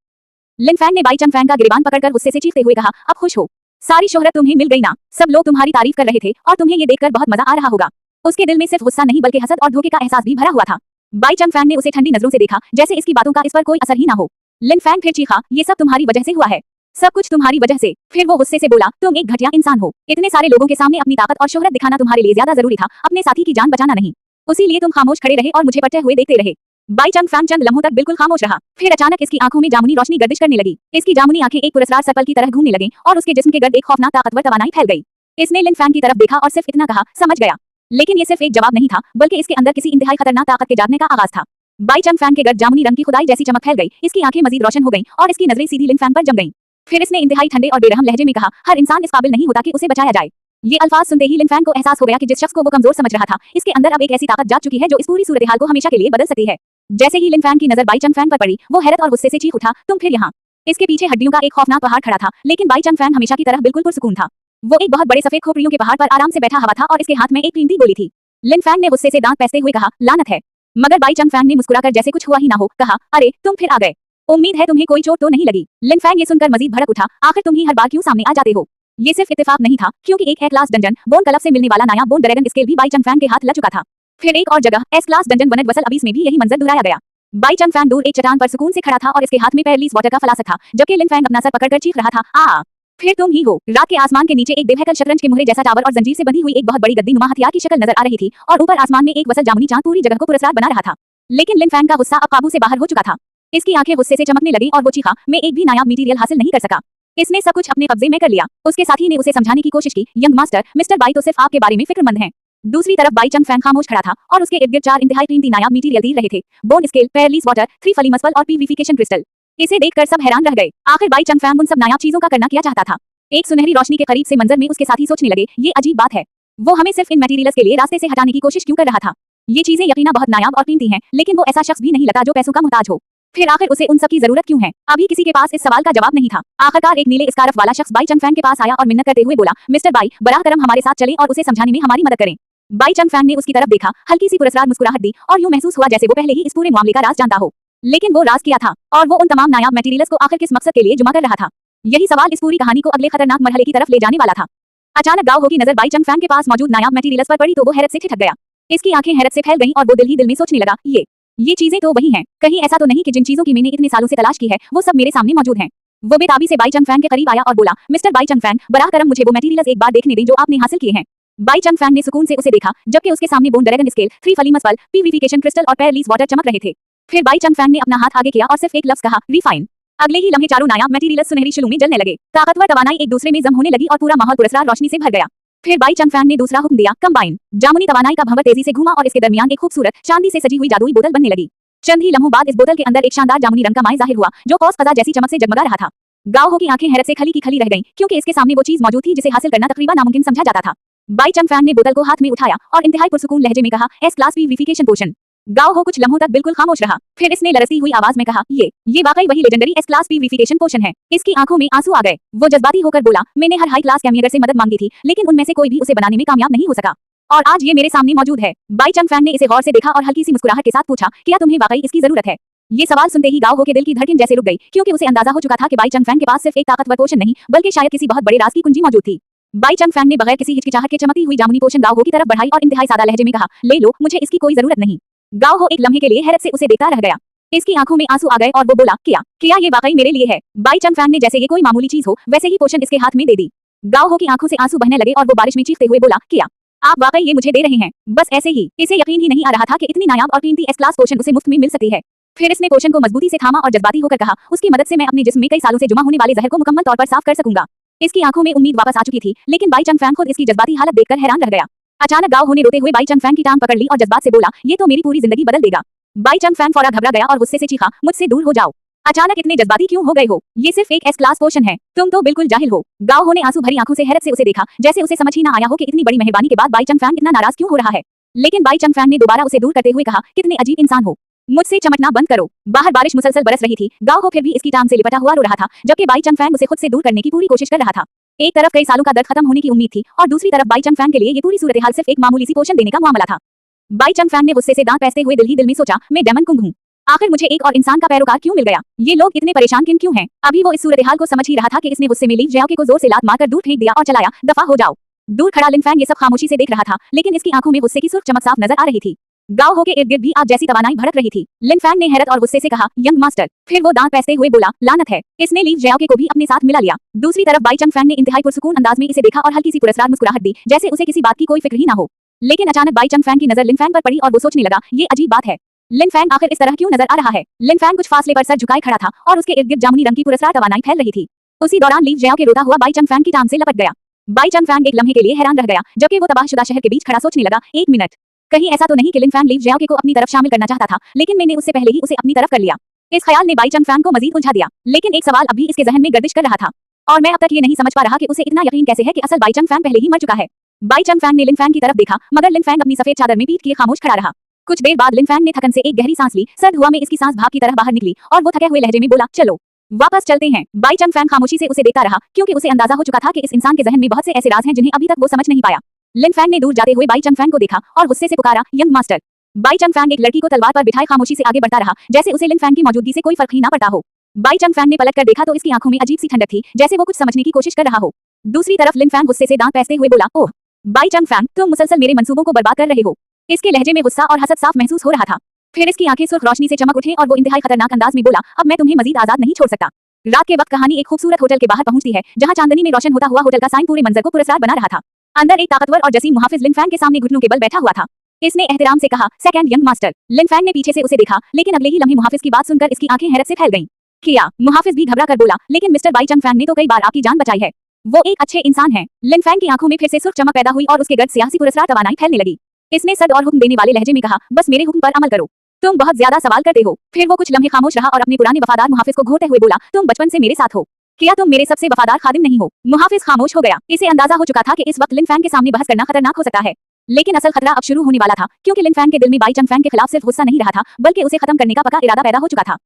लिन फैंग ने बाई चंग फैंग का गिरबान पकड़कर गुस्से से चीखते हुए कहा, अब खुश हो? सारी शोहरत तुम्हें मिल गई ना? सब लोग तुम्हारी तारीफ कर रहे थे और तुम्हें ये देखकर बहुत मजा आ रहा होगा। उसके दिल में सिर्फ गुस्सा नहीं बल्कि हसद और धोखे का एहसास भी भरा हुआ था। बाई चंग फैंग ने उसे ठंडी नजरों से देखा, जैसे इसकी बातों का इस पर कोई असर ही ना हो। लिन फैंग फिर चीखा, ये सब तुम्हारी वजह से हुआ है, सब कुछ तुम्हारी वजह से। फिर वो गुस्से से बोला, तुम एक घटिया इंसान हो। इतने सारे लोगों के सामने अपनी ताकत और शोहरत दिखाना तुम्हारे लिए ज्यादा जरूरी था, अपने साथी की जान बचाना नहीं। उसीलिए तुम खामोश खड़े रहे और मुझे पड़ते हुए देखते रहे। बाई चंग फैंग चंद लम्हों तक बिल्कुल खामोश रहा। फिर अचानक इसकी आंखों में जामुनी रोशनी गर्दिश करने लगी। इसकी जामुनी आंखें एक पुरस्कार सर्पल की तरह घूमने लगी और उसके जिस्म के गर्द एक खौफनाक ताकतवर तवानाई फैल गई। इसने लिन फैंग की तरफ देखा और सिर्फ इतना कहा, समझ गया। लेकिन ये सिर्फ एक जवाब नहीं था, बल्कि इसके अंदर किसी इंतहाई खतरनाक ताकत के जागने का आगाज था। बाई चंग फैंग के गर्द जामुनी रंग की खुदाई जैसी चमक फैल गई, इसकी आंखें मजीद रोशन हो गईं और इसकी नजरें सीधी लिन फैंग पर जम गईं। फिर इसने इंतहाई ठंडे और बेरहम लहजे में कहा, हर इंसान इस काबिल नहीं होता कि उसे बचाया जाए। ये अल्फाज सुनते ही लिन फैंग को एहसास हो गया कि जिस शख्स को वो कमजोर समझ रहा था, इसके अंदर अब एक ऐसी ताकत जाग चुकी है जो इस पूरी सूरत-ए-हाल को हमेशा के लिए बदल सकती है। जैसे ही लिन फैंग की नजर बाई चंग फैंग पर पड़ी, वो हैरत और गुस्से से चीख उठा, तुम फिर यहाँ? इसके पीछे हड्डियों का एक खौफनाक पहाड़ खड़ा था, लेकिन बाई चंग फैंग हमेशा की तरह बिल्कुल पुरसुकून था। वो एक बहुत बड़े सफेद खोपड़ियों के पहाड़ पर आराम से बैठा हुआ था और इसके हाथ में एक कीमती गोली थी। लिन फैंग ने गुस्से से दांत पैसते हुए कहा, लानत है। मगर बाई चंग फैंग ने मुस्कुराकर जैसे कुछ हुआ ही ना हो कहा, अरे तुम फिर आ गए, उम्मीद है तुम्हें कोई चोट तो नहीं लगी? लिन फैंग ये सुनकर मजीद भड़क उठा, आखिर तुम ही हर बार क्यों सामने आ जाते हो? ये सिर्फ इत्तेफाक नहीं था, क्योंकि एक ए क्लास डंजन बोन क्लब से मिलने वाला नया बोन ड्रैगन स्केल भी बाई चंग फैंग के हाथ लग चुका था। फिर एक और जगह एस क्लास डंजन वनट वसल अबीस में भी यही मंजर दोहराया गया। बाई चंग फैंग दूर एक चट्टान पर सुकून से खड़ा था और इसके हाथ में पैरलीज वाटर का फलासा था, जबकि लिन फैंग अपना सर पकड़कर चीख रहा था, आ फिर तुम ही हो? रात के आसमान के नीचे एक देवहैकल शतरंज के मुहरे जैसा टावर और जंजीर से बंधी हुई एक बहुत बड़ी गद्दी नुमा हथियार की शक्ल नजर आ रही थी और ऊपर आसमान में एक वसल जामुनी चांद पूरी जगह को पुरस्कार बना रहा था। लेकिन लिन फैंग का गुस्सा अब काबू से बाहर हो चुका था। इसकी आंखें गुस्से से चमकने लगी और वो चीखा, मैं एक भी नायाब मटेरियल हासिल नहीं कर सका। इसने सब कुछ अपने कब्जे में कर लिया। उसके साथी ने उसे समझाने की कोशिश की, यंग मास्टर, मिस्टर बाई तो सिर्फ आपके बारे में फिक्रमंद हैं। दूसरी तरफ बाई चंग फैंग खामोश खड़ा था और उसके इर्द गिर्द चार इंतहाई कीमती नायाब मटेरियल तीर रहे थे, बोन स्केल, पैरलीज वाटर, 3 फली मस्पल और पीविफिकेशन क्रिस्टल। इसे देखकर सब हैरान रह गए। आखिर बाई चंग फैंग उन सब नायाब चीजों का करना क्या चाहता था? एक सुनहरी रोशनी के करीब से मंजर में उसके साथी सोचने लगे, ये अजीब बात है, वो हमें सिर्फ इन मटेरियल्स के लिए रास्ते से हटाने की कोशिश क्यों कर रहा था? ये चीजें यकीना बहुत नायाब और कीमती हैं, लेकिन वो ऐसा शख्स भी नहीं लगता जो पैसों का मुहताज हो। फिर आखिर उसे उन सब की जरूरत क्यों है? अभी किसी के पास इस सवाल का जवाब नहीं था। आखिरकार एक नीले स्कार्फ वाला शख्स बाई चंग फैंग के पास आया और मिन्नत करते हुए बोला, मिस्टर बाई, बराह करम हमारे साथ चलें और उसे समझाने में हमारी मदद करें। बाई चंग फैंग ने उसकी तरफ देखा, हल्की सी पुरस्कार मुस्कुराहट दी और यूं महसूस हुआ जैसे वो पहले ही इस पूरे मामले का राज जानता हो। लेकिन वो राज क्या था और वो उन तमाम नायाब मटेरियल्स को आखिर किस मकसद के लिए जमा कर रहा था? यही सवाल इस पूरी कहानी को अगले खतरनाक मरहले की तरफ ले जाने वाला था। अचानक गाओ हो की नजर बाई चंग फैंग के पास मौजूद नायाब मटेरियल्स पर पड़ी तो वो हैरत से ठिठक गया। इसकी आंखें हैरत से फैल गईं और वो दिल ही दिल में सोचने लगा, ये चीजें तो वही हैं, कहीं ऐसा तो नहीं कि जिन चीजों की मैंने इतने सालों से तलाश की है वो सब मेरे सामने मौजूद हैं। वो बेताबी से बाई चंग फैंग के करीब आया और बोला, मिस्टर बाई चंग फैंग, बराह करम मुझे वो मटेरियल्स एक बार देखने दें जो आपने हासिल किए हैं। बाई चंग फैंग ने सुकून से उसे देखा, जबकि उसके सामने बोन ड्रैगन स्केल, 3 फली मस्पल, पीविफिकेशन क्रिस्टल और पैरलीज वाटर चमक रहे थे। फिर बाई चंग फैंग ने अपना हाथ आगे किया और सिर्फ एक लफ्ज कहा, रिफाइन। अगले ही लम्हे चारों नायाब मटेरियल्स सुनहरी शिलू में जलने लगे, ताकतवर तवानाई एक दूसरे में जम होने लगी और पूरा माहौल पुरस्कार रोशनी से भर गया। फिर बाई चंग फैंग ने दूसरा हुक्म दिया, कंबाइन। जामुनी तवानाई का भंवर तेजी से घूमा और इसके दरमियान एक खूबसूरत चांदी से सजी हुई जादुई बोतल बनने लगी। चंद ही लम्हों बाद इस बोतल के अंदर एक शानदार जामुनी रंग का माय जाहिर हुआ, जो कौस कज़ा जैसी चमक से जगमगा रहा था। गाओ हो की आंखें हैरत से खली की खली रह गईं, क्योंकि इसके सामने वो चीज मौजूद थी जिसे हासिल करना तकरीबन नामुमकिन समझा जाता था। बाई चंग फैंग ने बोतल को हाथ में उठाया और इंतहाई पुरसुकून लहजे में कहा, एस क्लास पीविफिकेशन पोशन। गाओ हो कुछ लम्हों तक बिल्कुल खामोश रहा, फिर इसने लरसती हुई आवाज में कहा, ये वाकई वही लेजेंडरी एस क्लास पीविफिकेशन पोशन है। इसकी आंखों में आंसू आ गए। वो जज्बाती होकर बोला, मैंने हर हाई क्लास कैमियर से मदद मांगी थी, लेकिन उनमें से कोई भी उसे बनाने में कामयाब नहीं हो सका। और आज ये मेरे सामने मौजूद है। बाई चंग फैंग ने इसे गौर से देखा और हल्की सी मुस्कुराहट के साथ पूछा, क्या तुम्हें वाकई इसकी जरूरत है? ये सवाल सुनते ही गाओ हो के दिल की धड़कन जैसे रुक गई, क्योंकि उसे अंदाजा हो चुका था कि बाई चंग फैंग के पास सिर्फ एक ताकतवर पोषण नहीं, बल्कि शायद किसी बहुत बड़े राज की कुंजी मौजूद थी। बाई चंग फैंग ने बगैर किसी हिचकिचाहट के चमकती हुई जामुनी पोषण गाओ हो की तरफ बढ़ाई और इंतहाई सादा लहजे में कहा, ले लो, मुझे इसकी कोई जरूरत नहीं। गाओ हो एक लम्हे के लिए हैरत से उसे देखता रह गया। इसकी आंखों में आंसू आ गए और वो बोला, क्या ये वाकई मेरे लिए है? बाई चंग फैंग ने जैसे ये कोई मामूली चीज हो वैसे ही पोषण इसके हाथ में दे दी। गाओ हो की आंखों से आंसू बहने लगे और वो बारिश में चीखते हुए बोला, क्या आप वाकई ये मुझे दे रहे हैं? बस ऐसे ही। इसे यकीन ही नहीं आ रहा था कि इतनी नायाब और कीमती एस क्लास पोषण उसे मुफ्त में मिल सकती है। फिर इसने पोषण को मजबूती से थामा और जज्बाती होकर कहा, उसकी मदद से मैं अपने जिस्म में कई सालों से जमा होने वाले जहर को मुकम्मल तौर पर साफ कर सकूंगा। इसकी आंखों में उम्मीद वापस आ चुकी थी, लेकिन बाई चंग फैंग खुद इसकी जज्बाती हालत देखकर हैरान रह गया। अचानक गाओ हो ने रोते हुए बाई चंग फैंग की टांग पकड़ ली और जज्बात से बोला, ये तो मेरी पूरी जिंदगी बदल देगा। बाई चंग फैंग फौरन घबरा गया और गुस्से से चीखा, मुझसे दूर हो जाओ। अचानक इतने जज्बाती क्यों हो गए हो? ये सिर्फ एक एस क्लास पोषण है, तुम तो बिल्कुल जाहिल हो। गाओ हो ने आंसू भरी आंखों से हैरत से उसे देखा, जैसे उसे समझ ही ना आया हो कि इतनी बड़ी मेहरबानी के बाद बाई चंग फैंग इतना नाराज क्यों हो रहा है। लेकिन बाई चंग फैंग ने दोबारा उसे दूर करते हुए कहा, कितने अजीब इंसान हो, मुझसे चमकना बंद करो। बाहर बारिश मुसलसल बरस रही थी। गाओ हो फिर भी इसकी टांग से लिपटा हुआ रो रहा था, जबकि बाई चंग फैंग उसे खुद से दूर करने की पूरी कोशिश कर रहा था। एक तरफ कई सालों का दर्द खत्म होने की उम्मीद थी और दूसरी तरफ बाई चंग फैंग के लिए ये पूरी सूरत हाल सिर्फ एक मामूली सी पोषण देने का मामला था। बाई चंग फैंग ने गुस्से से दांत पैसते हुए दिल ही दिल में सोचा, मैं डेमन कुंग हूँ, आखिर मुझे एक और इंसान का पैरोकार क्यों मिल गया? ये लोग इतने परेशान क्यों हैं? अभी वो इस सूरत हाल को समझ ही रहा था कि इसने गुस्से में ली जियाओ को जोर से लात मारकर दूर फेंक दिया और चलाया, दफा हो जाओ। दूर खड़ा लिन फैंग ये सब खामोशी से देख रहा था, लेकिन इसकी आंखों में गुस्से की सुर्ख चमक साफ नजर आ रही थी। गाओ हो के इर्द गिर्द भी आग जैसी तवानाई भड़क रही थी। लिन फैंग ने हैरत और गुस्से से कहा, यंग मास्टर। फिर वो दांत पैसते हुए बोला, लानत है, इसने ली जियाओ को भी अपने साथ मिला लिया। दूसरी तरफ बाई चंग फैंग ने इंतहाई पुरसुकून अंदाज में इसे देखा और हल्की सी पुरस्कार मुस्कुराहट दी, जैसे उसे किसी बात की कोई फिक्र ही ना हो। लेकिन अचानक बाई चंग फैंग की नजर लिन फैंग पर पड़ी और वो सोचने लगा, ये अजीब बात है, लिन फैंग आखिर इस तरह क्यों नजर आ रहा है? लिन फैंग कुछ फासले पर सर झुकाए खड़ा था और उसके इर्द गिर्द जामुनी रंग की पुरस्कार तवानाई फैल रही थी। उसी दौरान ली जियाओ के रोता हुआ बाई चंग फैंग की टांग से लपट गया। बाई चंग फैंग एक लम्हे के लिए हैरान रह गया, जबकि वो तबाहशुदा शहर के बीच खड़ा सोचने लगा, एक मिनट, कहीं ऐसा तो नहीं कि लिन फैंग ली जियाओ को अपनी तरफ शामिल करना चाहता था, लेकिन मैंने उससे पहले ही उसे अपनी तरफ कर लिया। इस ख्याल ने बाई चंग फैंग को मजीद उलझा दिया, लेकिन एक सवाल अभी इसके जहन में गर्दिश कर रहा था और मैं अब तक ये नहीं समझ पा रहा कि उसे इतना यकीन कैसे है कि असल बाई चंग फैंग पहले ही मर चुका है। बाई चंग फैंग ने लिन फैंग की तरफ देखा, मगर लिन फैंग अपनी सफेद चादर में पीठ किए खामोश खड़ा रहा। कुछ देर बाद लिन फैंग ने थकन से एक गहरी सांस ली, सर्द हुआ में इसकी सांस भाप की तरह बाहर निकली और वो थके हुए लहजे में बोला, चलो वापस चलते हैं। बाई चंग फैंग खामोशी से उसे देखता रहा, क्योंकि उसे अंदाजा हो चुका था कि इस इंसान के जहन में बहुत से ऐसे राज हैं जिन्हें अभी तक वो समझ नहीं पाया। लिन फैंग ने दूर जाते हुए बाई चंग फैंग को देखा और गुस्से से पुकारा, यंग मास्टर। बाई चंग फैंग एक लड़की को तलवार पर बिठाए खामोशी से आगे बढ़ता रहा, जैसे उसे लिन फैंग की मौजूदगी से कोई फर्क ही ना पड़ता हो। बाई चंग फैंग ने पलट कर देखा तो इसकी आंखों में अजीब सी ठंडक थी, जैसे वो कुछ समझने की कोशिश कर रहा हो। दूसरी तरफ लिन फैंग गुस्से से दांत पैसते हुए बोला, ओह बाई चंग फैंग, तुम मुसलसल मेरे मंसूबों को बर्बाद कर रहे हो। इसके लहजे में गुस्सा और हसद साफ महसूस हो रहा था। फिर इसकी आंखें सुर्ख रोशनी से चमक उठी और वो इंतहाई खतरनाक अंदाज में बोला, अब मैं तुम्हें मजीद आजाद नहीं छोड़ सकता। रात के वक्त कहानी एक खूबसूरत होटल के बाहर पहुंचती है, जहां चांदनी में रोशन होता हुआ होटल का साइन पूरे मंजर को पुरस्कार बना रहा था। अंदर एक ताकतवर और जसीम मुहाफिज लिन फैंग के सामने घुटनों के बल बैठा हुआ था। इसने एहतराम से कहा, सेकंड यंग मास्टर। लिन फैंग ने पीछे से उसे देखा, लेकिन अगले ही लम्हे मुहाफिज की बात सुनकर इसकी आंखें हैरत से फैल गईं। किया मुहाफिज भी घबरा कर बोला, लेकिन मिस्टर बाई चंग फैंग ने तो कई बार आपकी जान बचाई है, वो एक अच्छे इंसान है। लिन फैंग की आंखों में फिर से सुर्ख चमक पैदा हुई और उसके गर्द सियासी पुरस्कार तवानाई फैलने लगी। इसने सद और हुक्म देने वाले लहजे में कहा, बस मेरे हुक्म पर अमल करो, तुम बहुत ज्यादा सवाल करते हो। फिर वो कुछ लम्हे खामोश रहा और अपने पुराने वफादार मुहाफिज को घूरते हुए बोला, तुम बचपन से मेरे साथ हो, क्या तुम मेरे सबसे वफादार खादिम नहीं हो? मुहाफिज खामोश हो गया। इसे अंदाजा हो चुका था कि इस वक्त लिन फैंग के सामने बहस करना खतरनाक हो सकता है, लेकिन असल खतरा अब शुरू होने वाला था, क्योंकि लिन फैंग के दिल में बाई चंग फैंग के खिलाफ सिर्फ गुस्सा नहीं रहा था, बल्कि उसे खत्म करने का पक्का इरादा पैदा हो चुका था।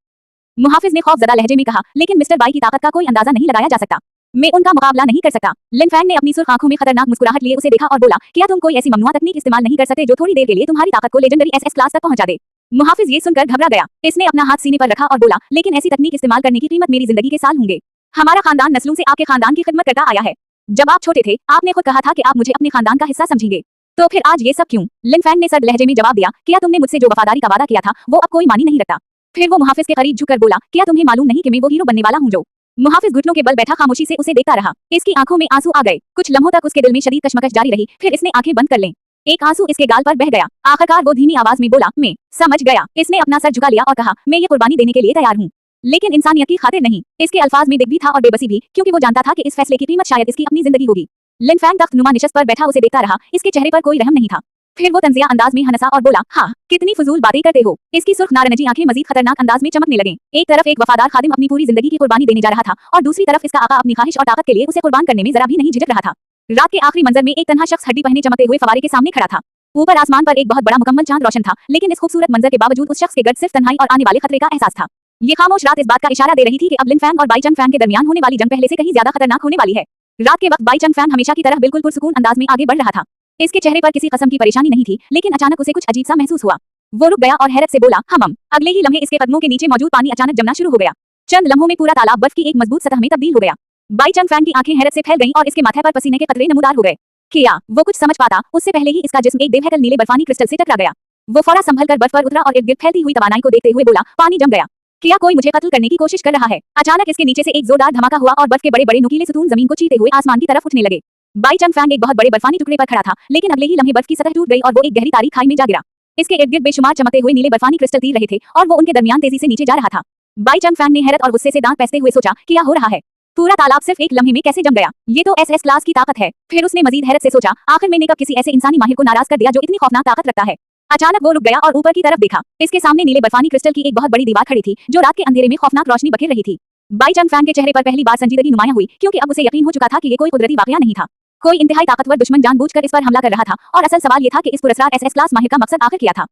मुहाफिज ने खौफजदा लहजे में कहा, लेकिन मिस्टर बाई की ताकत का कोई अंदाजा नहीं लगाया जा सकता, मैं उनका मुकाबला नहीं कर सकता। लिन फैंग ने अपनी सुर्ख आंखों में खतरनाक मुस्कुराहट लिए उसे देखा और बोला, क्या तुम कोई ऐसी ममनुआ तकनीक इस्तेमाल नहीं कर सकते जो थोड़ी देर के लिए तुम्हारी ताकत को लेजेंडरी एसएस क्लास तक पहुंचा दे? मुहाफिज ये सुनकर घबरा गया। इसने अपना हाथ सीने पर रखा और बोला, लेकिन ऐसी तकनीक इस्तेमाल करने की कीमत मेरी जिंदगी के साल होंगे। हमारा खानदान नस्लों से आपके खानदान की खिदमत करता आया है। जब आप छोटे थे आपने खुद कहा था कि आप मुझे अपने खानदान का हिस्सा समझेंगे, तो फिर आज ये सब क्यों? लिन फैंग ने सर्द लहजे में जवाब दिया, क्या तुमने मुझसे जो वफादारी का वादा किया था वो अब कोई मानी नहीं रखता? फिर वो मुहाफिज के करीब झुककर बोला, क्या तुम्हें मालूम नहीं कि मैं वो हीरो बनने वाला हूँ जो? मुहाफिज घुटनों के बल बैठा खामोशी से उसे देखता रहा। इसकी आंखों में आंसू आ गए। कुछ लम्हों तक उसके दिल में शदीद कशमकश जारी रही, फिर इसने आंखें बंद कर लें। एक आंसू इसके गाल पर बह गया। आखिरकार वो धीमी आवाज में बोला, मैं समझ गया। इसने अपना सर झुका लिया और कहा, मैं ये कुर्बानी देने के लिए तैयार हूँ, लेकिन इंसानियत की खातिर नहीं। इसके अल्फाज में दिख भी था और बेबसी भी, क्योंकि वो जानता था कि इस फैसले की कीमत शायद इसकी अपनी जिंदगी होगी। लिन फैंग तख्त नुमा निशस्त पर बैठा उसे देखता रहा, इसके चेहरे पर कोई रहम नहीं था। फिर वो तंजिया अंदाज में हंसा और बोला, हाँ कितनी फजूल बातें करते हो। इसकी सुर्ख नारंगी आंखें मजीद खतरनाक अंदाज में चमकने लगे। एक तरफ एक वफादार खादिम अपनी पूरी जिंदगी की कुर्बानी देने जा रहा था और दूसरी तरफ इसका आका अपनी ख्वाहिश और ताकत के लिए उसे कुर्बान करने में जरा भी नहीं झिझक रहा था। रात के आखिरी मंजर में एक तन्हा शख्स हड्डी पहने चमकते हुए फवारे के सामने खड़ा था। ऊपर आसमान पर एक बहुत बड़ा मुकम्मल चांद रोशन था, लेकिन इस खूबसूरत मंजर के बावजूद उस शख्स के गर्द सिर्फ तन्हाई और आने वाले खतरे का एहसास था। ये खामोश रात इस बात का इशारा दे रही थी कि अब लिन फैंग और बाई चंग फैंग के दरमियान होने वाली जंग पहले से कहीं ज्यादा खतरनाक होने वाली है। रात के वक्त बाई चंग फैंग हमेशा की तरह बिल्कुल पुरसुकून अंदाज में आगे बढ़ रहा था। इसके चेहरे पर किसी किस्म की परेशानी नहीं थी, लेकिन अचानक उसे कुछ अजीब सा महसूस हुआ। वो रुक गया और हैरत से बोला, हम। अगले ही लम्हे इसके कदमों के नीचे मौजूद पानी अचानक जमना शुरू हो गया। चंद लम्हों में पूरा तालाब बर्फ की एक मजबूत सतह में तब्दील हो गया। बाई चंग की आंखें हैरत से फैल गईं और इसके माथे पर पसीने के कतरे नमूदार हो गए। क्या वो कुछ समझ पाता, उससे पहले ही इसका जिस्म एक बेहतल नीले बर्फानी क्रिस्टल से टकरा गया। वो फौरन संभल कर बर्फ पर उतरा और इर्द-गिर्द फैलती हुई तवानाई को देखते हुए बोला, पानी जम गया। क्या कोई मुझे कत्ल करने की कोशिश कर रहा है? अचानक इसके नीचे से एक जोरदार धमाका हुआ और बर्फ के बड़े-बड़े नुकीले सुतून जमीन को चीरते हुए आसमान की तरफ उठने लगे। बाई चंग एक बहुत बड़े बर्फानी टुकड़े पर खड़ा था, लेकिन अगले ही लम्हे बर्फ की सतह टूट गई और वो एक गहरी तारीख खाई में जा गिरा। इसके इर्द-गिर्द बेशुमार चमकते हुए नीले बर्फानी क्रिस्टल तीर रहे थे और वो उनके दरमियान तेजी से नीचे जा रहा था। बाई चंग ने हैरत और गुस्से से दांत पैसते हुए सोचा, क्या हो रहा है? पूरा तालाब सिर्फ एक लम्हे में कैसे जम गया? ये तो एसएस क्लास की ताकत है। फिर उसने मजीद हैरत से सोचा, आखिर मैंने कब किसी ऐसे इंसानी माहिर को नाराज कर दिया जो इतनी खौफनाक ताकत रखता है। अचानक वो रुक गया और ऊपर की तरफ देखा। इसके सामने नीले बर्फानी क्रिस्टल की एक बहुत बड़ी दीवार खड़ी थी, जो रात के अंधेरे में खौफनाक रोशनी बखेर रही थी। बाई चंग के चेहरे पर पहली बार संजीदगी नुमाया हुई, क्योंकि अब उसे यकीन हो चुका था कि ये कोई कुदरती वाकया नहीं था। कोई इंतहाई ताकतवर दुश्मन जानबूझकर इस पर हमला कर रहा था और असल सवाल ये था कि इस पुरस्कार एसएस क्लास माहिर का मकसद आखिर क्या था।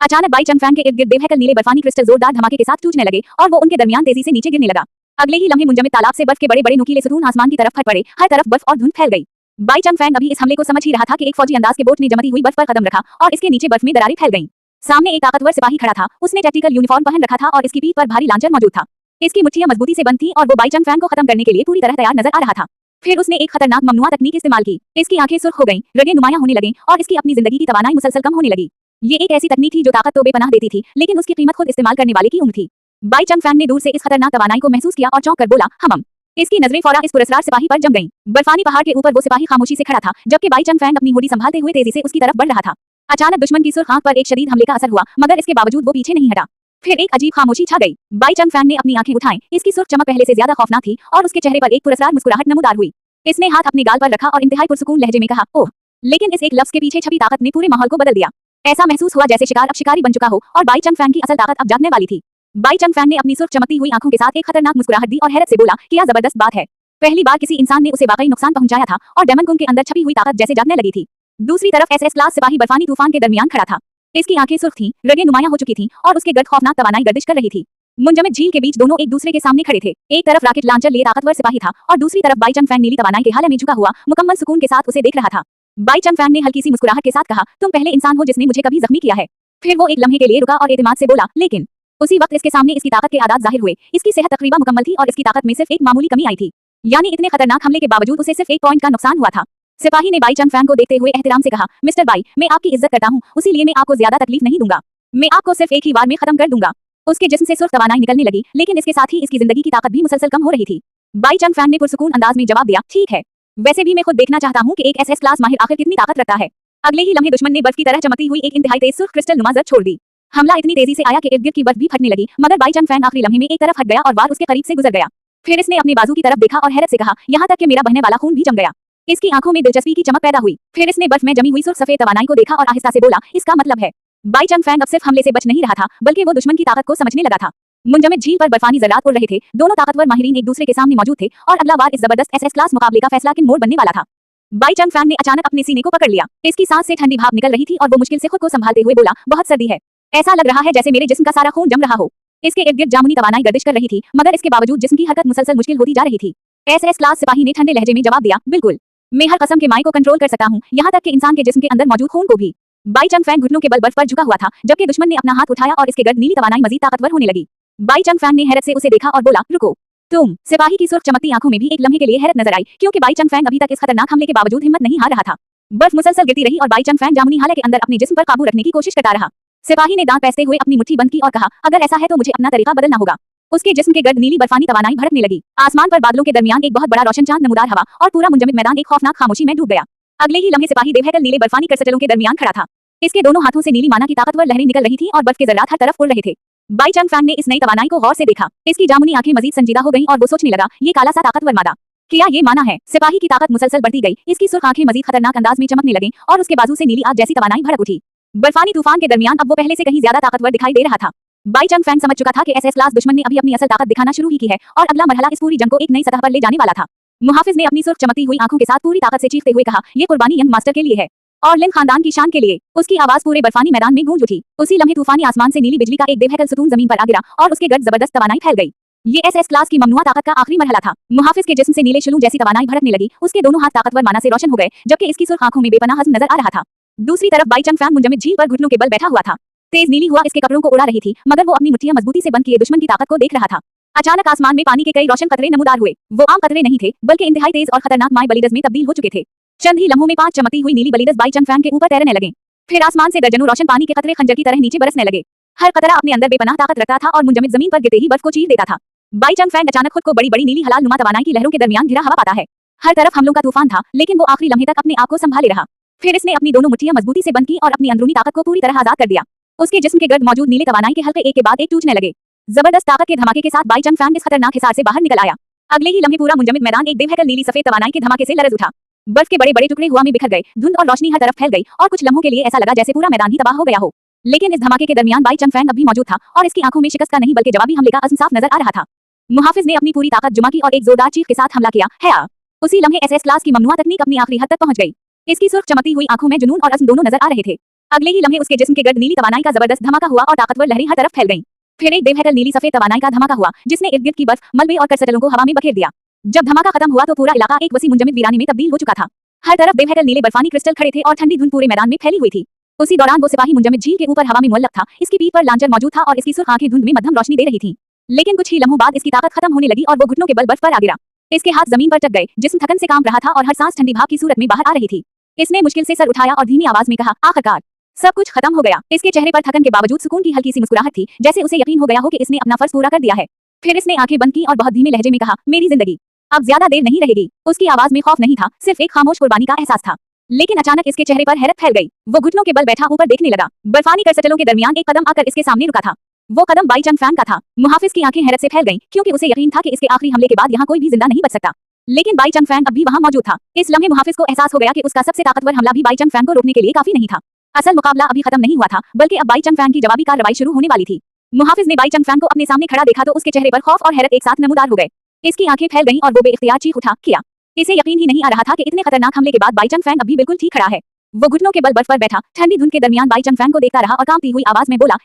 अचानक बाई चंग के इर्द-गिर्द बेहकल नीले बर्फानी क्रिस्टल जोरदार धमाके के साथ टूटने लगे और वो उनके दरमियान तेजी से नीचे गिरने लगा। अगले ही लम्हे मुंजमद तालाब से बर्फ के बड़े-बड़े नुकीले सुतून आसमान की तरफ फट पड़े, हर तरफ बर्फ और धुंध फैल गई। बाई चंग अभी इस हमले को समझ ही रहा था कि एक फौजी अंदाज के बोट ने जमती हुई बर्फ पर कदम रखा और इसके नीचे बर्फ में दरारें फैल गईं। सामने एक ताकतवर सिपाही खड़ा था, उसने टैक्टिकल यूनिफॉर्म पहन रखा था और इसकी पीठ पर भारी लांचर मौजूद था। इसकी मुट्ठियां मजबूती से बंद थीं और वो बाई चंग को खत्म करने के लिए पूरी तरह तैयार नजर आ रहा था। फिर उसने एक खतरनाक ममनुआ तकनीक इस्तेमाल की। इसकी आंखें सुर्ख हो गईं, रगें नुमाया होने लगीं और इसकी अपनी जिंदगी की तवानाई मुसलसल कम होने लगी। ये एक ऐसी तकनीक थी जो ताकत तो बेपनाह देती थी, लेकिन उसकी कीमत खुद इस्तेमाल करने वाले की उम्र थी। बाई चंग ने दूर से इस खतरनाक तवानाई को महसूस किया और चौंक कर बोला, हम। इसकी नजरें फौरन इस पुरस्कार सिपाही पर जम गईं। बर्फानी पहाड़ के ऊपर वो सिपाही खामोशी से खड़ा था, जबकि बाई चंग अपनी होड़ी संभालते हुए तेजी से उसकी तरफ बढ़ रहा था। अचानक दुश्मन की सुर्ख आंख पर एक शदीद हमले का असर हुआ, मगर इसके बावजूद वो पीछे नहीं हटा। फिर एक अजीब खामोशी छा गई। बाई चंग ने अपनी आंखें उठाईं, इसकी सुर्ख चमक पहले से ज्यादा खौफनाक थी और उसके चेहरे पर एक पुरस्कार मुस्कुराहट नमूदार हुई। इसने हाथ अपने गाल पर रखा और इंतहाई पुरसुकून लहजे में कहा, ओह। लेकिन इस एक लफ्ज के पीछे छपी ताकत ने पूरे माहौल को बदल दिया। ऐसा महसूस हुआ जैसे शिकार अब शिकारी बन चुका हो और बाई चंग की असल ताकत अब जागने वाली थी। बाई चंग ने अपनी सुर्ख चमकती हुई आंखों के साथ एक खतरनाक मुस्कुराहट दी और हैरत से बोला, क्या जबरदस्त बात है। पहली बार किसी इंसान ने उसे वाकई नुकसान पहुंचाया था और डेमन कुंग के अंदर छपी हुई ताकत जैसे जागने लगी थी। दूसरी तरफ एसएस क्लास सिपाही बर्फानी तूफान के दरमियान खड़ा था। इसकी आंखें सुर्ख थीं, रगें नुमाया हो चुकी थीं और उसके गर्द खौफनाक तवानाई गर्दिश कर रही थी। मुंजमद झील के बीच दोनों एक दूसरे के सामने खड़े थे। एक तरफ रॉकेट लॉन्चर लिए ताकतवर सिपाही था और दूसरी तरफ बाई चंग नीली तवानाई के हाल में झुका हुआ मुकम्मल सुकून के साथ उसे देख रहा था। बाई चंग ने हल्की सी मुस्कुराहट के साथ कहा, तुम पहले इंसान हो जिसने मुझे कभी जख्मी किया है। फिर वो एक लम्हे के लिए रुका और एतमाद से बोला, लेकिन उसी वक्त इसके सामने इसकी ताकत के आदात जाहिर हुए। इसकी सेहत तकरीबन मुकम्मल थी और इसकी ताकत में सिर्फ एक मामूली कमी आई थी, यानी इतने खतरनाक हमले के बावजूद उसे सिर्फ एक पॉइंट का नुकसान हुआ था। सिपाही ने बाई चंग को देखते हुए एहतराम से कहा, मिस्टर बाई, मैं आपकी इज्जत करता हूँ, उसी लिए मैं आपको ज्यादा तकलीफ नहीं दूंगा। मैं आपको सिर्फ एक ही बार में खत्म कर दूंगा। उसके जिस्म से सुर्ख तवानाई निकलने लगी, लेकिन इसके साथ ही इसकी जिंदगी की ताकत भी मुसलसल कम हो रही थी। बाई चंग ने पुरसुकून अंदाज में जवाब दिया, ठीक है, वैसे भी मैं खुद देखना चाहता हूँ कि एक एसएस क्लास माहिर आखिर कितनी ताकत रखता है। अगले ही लम्हे दुश्मन ने बर्फ की तरह चमकती हुई एक इंतहाई तेज सुर्ख क्रिस्टल नुमा जद छोड़ दी। हमला इतनी तेजी से आया कि इर्द-गिर्द की बर्फ भी फटने लगी, मगर बाई चंग आखिरी लम्हे में एक तरफ हट गया और वार उसके करीब से गुजर गया। फिर इसने अपने बाजू की तरफ देखा और हैरत से कहा, यहाँ तक कि मेरा बहने वाला खून भी जम गया। इसकी आंखों में दिलचस्पी की चमक पैदा हुई। फिर इसने बर्फ में जमी हुई सुर्ख सफेद तवानाई को देखा और आहिस्ता से बोला, इसका मतलब है। बाई चंग अब सिर्फ हमले से बच नहीं रहा था, बल्कि वो दुश्मन की ताकत को समझने लगा था। मुंजमद झील पर बर्फानी ज़र्रात उड़ रहे थे, दोनों ताकतवर माहिरीन एक दूसरे के सामने मौजूद थे और अगला बार इस जबरदस्त एसएस क्लास मुकाबले का फैसला किन मोड़ बनने वाला था। बाई चंग ने अचानक अपने सीने को पकड़ लिया। इसकी सांस से ठंडी भाप निकल रही थी और वो मुश्किल से खुद को संभालते हुए बोला, बहुत सर्दी है। ऐसा लग रहा है जैसे मेरे जिस्म का सारा खून जम रहा हो। इसके इर्द-गिर्द जामुनी तवानाई गर्दिश कर रही थी, मगर इसके बावजूद जिस्म की हरकत मुसलसल मुश्किल होती जा रही थी। एसएस क्लास सिपाही ने ठंडे लहजे में जवाब दिया, बिल्कुल, मैं हर कसम के माए को कंट्रोल कर सकता हूँ, यहाँ तक कि इंसान के जिस्म के अंदर मौजूद खून को भी। बाई चंग घुटनों के बल बर्फ पर झुका हुआ था, जबकि दुश्मन ने अपना हाथ उठाया और इसके गर्द नीली तवानाई मजीद ताकतवर होने लगी। बाई चंग ने हैरत से उसे देखा और बोला, रुको, तुम। सिपाही की सुर्ख चमकती आंखों में भी एक लम्हे के लिए हैरत नजर आई, क्योंकि बाई चंग अभी तक इस खतरनाक हमले के बावजूद हिम्मत नहीं हार रहा था। बर्फ मुसलसल गिरती रही और बाई चंग जामुनी हालत के अंदर अपने जिस्म पर काबू रखने की कोशिश करता रहा। सिपाही ने दांत पैसते हुए अपनी मुट्ठी बंद की और कहा, अगर ऐसा है तो मुझे अपना तरीका बदलना होगा। उसके जिस्म के गर्द नीली बर्फानी तवानाई भड़कने लगी। आसमान पर बादलों के दरमियान एक बहुत बड़ा रोशन चांद, नमूदार हवा और पूरा मुंजमद मैदान एक खौफनाक खामोशी में डूब गया। अगले ही लम्हे सिपाही बेहतल नीले बर्फानी क्रिस्टलों के दरमियान खड़ा था। इसके दोनों हाथों से नीली माना की ताकतवर लहरें निकल रही थी और बर्फ के ज़र्रात हर तरफ उड़ रहे थे। बाई चंग ने इस नई तवानाई को गौर से देखा। इसकी जामुनी आंखें मजीद संजीदा हो गईं और वो सोचने लगा, ये काला सा ताकतवर मादा, क्या ये माना है? सिपाही की ताकत मुसलसल बढ़ती गई, इसकी सुर्ख आंखें मजीद खतरनाक अंदाज में चमकने लगीं और उसके बाजू से नीली आग जैसी तवानाई भड़क उठी। बर्फानी तूफान के दरमियान अब वो पहले से कहीं ज्यादा ताकतवर दिखाई दे रहा था। बाई चंग समझ चुका था कि एसएस क्लास दुश्मन ने अभी अपनी असल ताकत दिखाना शुरू ही की है और अगला मरहला इस पूरी जंग को एक नई सतह पर ले जाने वाला था। मुहाफिज ने अपनी सुर्ख चमकती हुई आंखों के साथ पूरी ताकत से चीखते हुए कहा, ये कुर्बानी यंग मास्टर के लिए है और लिन खानदान की शान के लिए। उसकी आवाज पूरे बर्फानी मैदान में गूंज उठी। उसी लम्हे तूफानी आसमान से नीली बिजली का एक बेहतल सुतून जमीन पर आ गिरा और उसके गर्द जबरदस्त तवानाई फैल गई। ये SS क्लास की ममनुआ ताकत का आखिरी मरहला था। मुहाफिज के जिस्म से नीले शुलू जैसी तवानाई भड़कने लगी, उसके दोनों हाथ ताकतवर माना से रोशन हो गए, जबकि इसकी सुर्ख आंखों में बेपनाह हज़्म नजर आ रहा था। दूसरी तरफ बाई चंग फैंग मुंजमद झील पर घुटनों के बल बैठा हुआ था। तेज नीली हुआ इसके कपड़ों को उड़ा रही थी, मगर वो अपनी मुट्ठियां मजबूती से बंद किए दुश्मन की ताकत को देख रहा था। अचानक आसमान में पानी के कई रोशन कतरे नमूदार हुए। वो आम कतरे नहीं थे, बल्कि इंतहाई तेज और खतरनाक माई बलिदज में तब्दील हो चुके थे। चंद ही लम्हों में 5 चमकती हुई नीली बलिदज बाई चंग फैंग के ऊपर तैरने लगे। फिर आसमान से दर्जनों रोशन पानी के कतरे खंजर की तरह नीचे बरसने लगे। हर कतरा अपने अंदर बेपनाह ताकत रखता था और मुंजमद जमीन पर गिरते ही बर्फ को चीर देता था। बाई चंग फैंग अचानक खुद को बड़ी बड़ी नीली हलाल नुमा तवानाई की लहरों के दरमियान घिरा हवा पाता है। हर तरफ हमलों का तूफान था, लेकिन वो आखिरी लम्हे तक अपने आप को संभाले रहा। फिर इसने अपनी दोनों मुट्ठियां मजबूती से बंद की और अपनी अंदरूनी ताकत को पूरी तरह आजाद कर दिया। उसके जिस्म के गर्द मौजूद नीले तवानाई के हल्के एक के बाद एक टूटने लगे। जबरदस्त ताकत के धमाके के साथ बाई चंग फैंग इस खतरनाक हिसार से बाहर निकल आया। अगले ही लम्हे पूरा मुंजमद मैदान एक बेवहकल नीली सफेद तवानाई के धमाके से लरज उठा। बर्फ के बड़े बड़े टुकड़े हवा में बिखर गए, धुंध और रोशनी हर तरफ फैल गई और कुछ लम्हों के लिए ऐसा लगा जैसे पूरा मैदान ही तबाह हो गया हो। लेकिन इस धमाके के दरमियान बाई चंग फैंग अब भी मौजूद था और इसकी आंखों में शिकस्त का नहीं बल्कि जवाबी हमले का अज़्म साफ नजर आ रहा था। मुहाफिज ने अपनी पूरी ताकत जुमा की और एक जोरदार चीख के साथ हमला किया है। उसी लम्हे SS क्लास की ममनुआ तकनीक अपनी आखिरी हद तक पहुंच गई। इसकी सुर्ख चमकती हुई आंखों में जुनून और अज़्म दोनों नजर आ रहे थे। अगले ही लम्हे उसके जिस्म के गर्द नीली तवानाई का जबरदस्त धमाका हुआ और ताकतवर लहरें हर तरफ फैल गईं। फिर एक बेवहकल नीली सफेद तवानाई का धमाका हुआ, जिसने इर्द गिर्द की बर्फ, मलबे और करसटलों को हवा में बखेर दिया। जब धमाका खत्म हुआ तो पूरा इलाका एक वसी मुंजमद वीराने में तब्दील हो चुका था। हर तरफ बेवहकल नीले बर्फानी क्रिस्टल खड़े थे और ठंडी धुंध पूरे मैदान में फैली हुई थी। उसी दौरान वो सिपाही मुंजमद झील के ऊपर हवा में मुअल्लक था। इसकी पीठ पर लांचर मौजूद था और इसकी सुर्ख आंखें धुंध में मध्यम रोशनी दे रही थीं। लेकिन कुछ ही लम्हों बाद इसकी ताकत खत्म होने लगी और वो घुटनों के बल बर्फ पर आ गिरा। इसके हाथ जमीन पर टक गए, जिस्म थकन से कांप रहा था और हर सांस ठंडी भाप की सूरत में बाहर आ रही थी। इसने मुश्किल से सर उठाया और धीमी आवाज में कहा, आखिरकार सब कुछ खत्म हो गया। इसके चेहरे पर थकन के बावजूद सुकून की हल्की सी मुस्कुराहट थी, जैसे उसे यकीन हो गया हो कि इसने अपना फर्ज पूरा कर दिया है। फिर इसने आंखें बंद की और बहुत धीमे लहजे में कहा, मेरी जिंदगी अब ज्यादा देर नहीं रहेगी। उसकी आवाज में खौफ नहीं था, सिर्फ एक खामोश कुर्बानी का एहसास था। लेकिन अचानक इसके चेहरे पर हैरत फैल गई। वो घुटनों के बल बैठा ऊपर देखने लगा। बर्फानी करसटलों के दरमियान एक कदम आकर इसके सामने रुका था। वो कदम बाई चंग फैंग का था। मुहाफिज की आंखें हैरत से फैल गईं, क्योंकि उसे यकीन था कि इसके आखिरी हमले के बाद यहाँ कोई भी जिंदा नहीं बच सकता। लेकिन बाई चंग फैंग अब भी वहाँ मौजूद था। इस लम्हे मुहाफिज को एहसास हो गया कि उसका सबसे ताकतवर हमला भी बाई चंग फैंग को रोकने के लिए काफी नहीं था। असल मुकाबला अभी खत्म नहीं हुआ था, बल्कि अब बाई चंग फैंग की जवाबी कार्रवाई शुरू होने वाली थी। मुहाफिज ने बाई चंग फैंग को अपने सामने खड़ा देखा तो उसके चेहरे पर खौफ और हैरत एक साथ नमूदार हो गए। इसकी आंखें फैल गईं और वो बेइख्तियार चीख उठा, किया। इसे यकीन ही नहीं आ रहा था कि इतने खतरनाक हमले के बाद बाई चंग फैंग अभी बिल्कुल ठीक खड़ा है। वो घुटनों के बल बर्फ पर बैठा ठंडी धुंध के दरमियान बाई चंग फैंग को देखता रहा और कांपती हुई आवाज में बोला,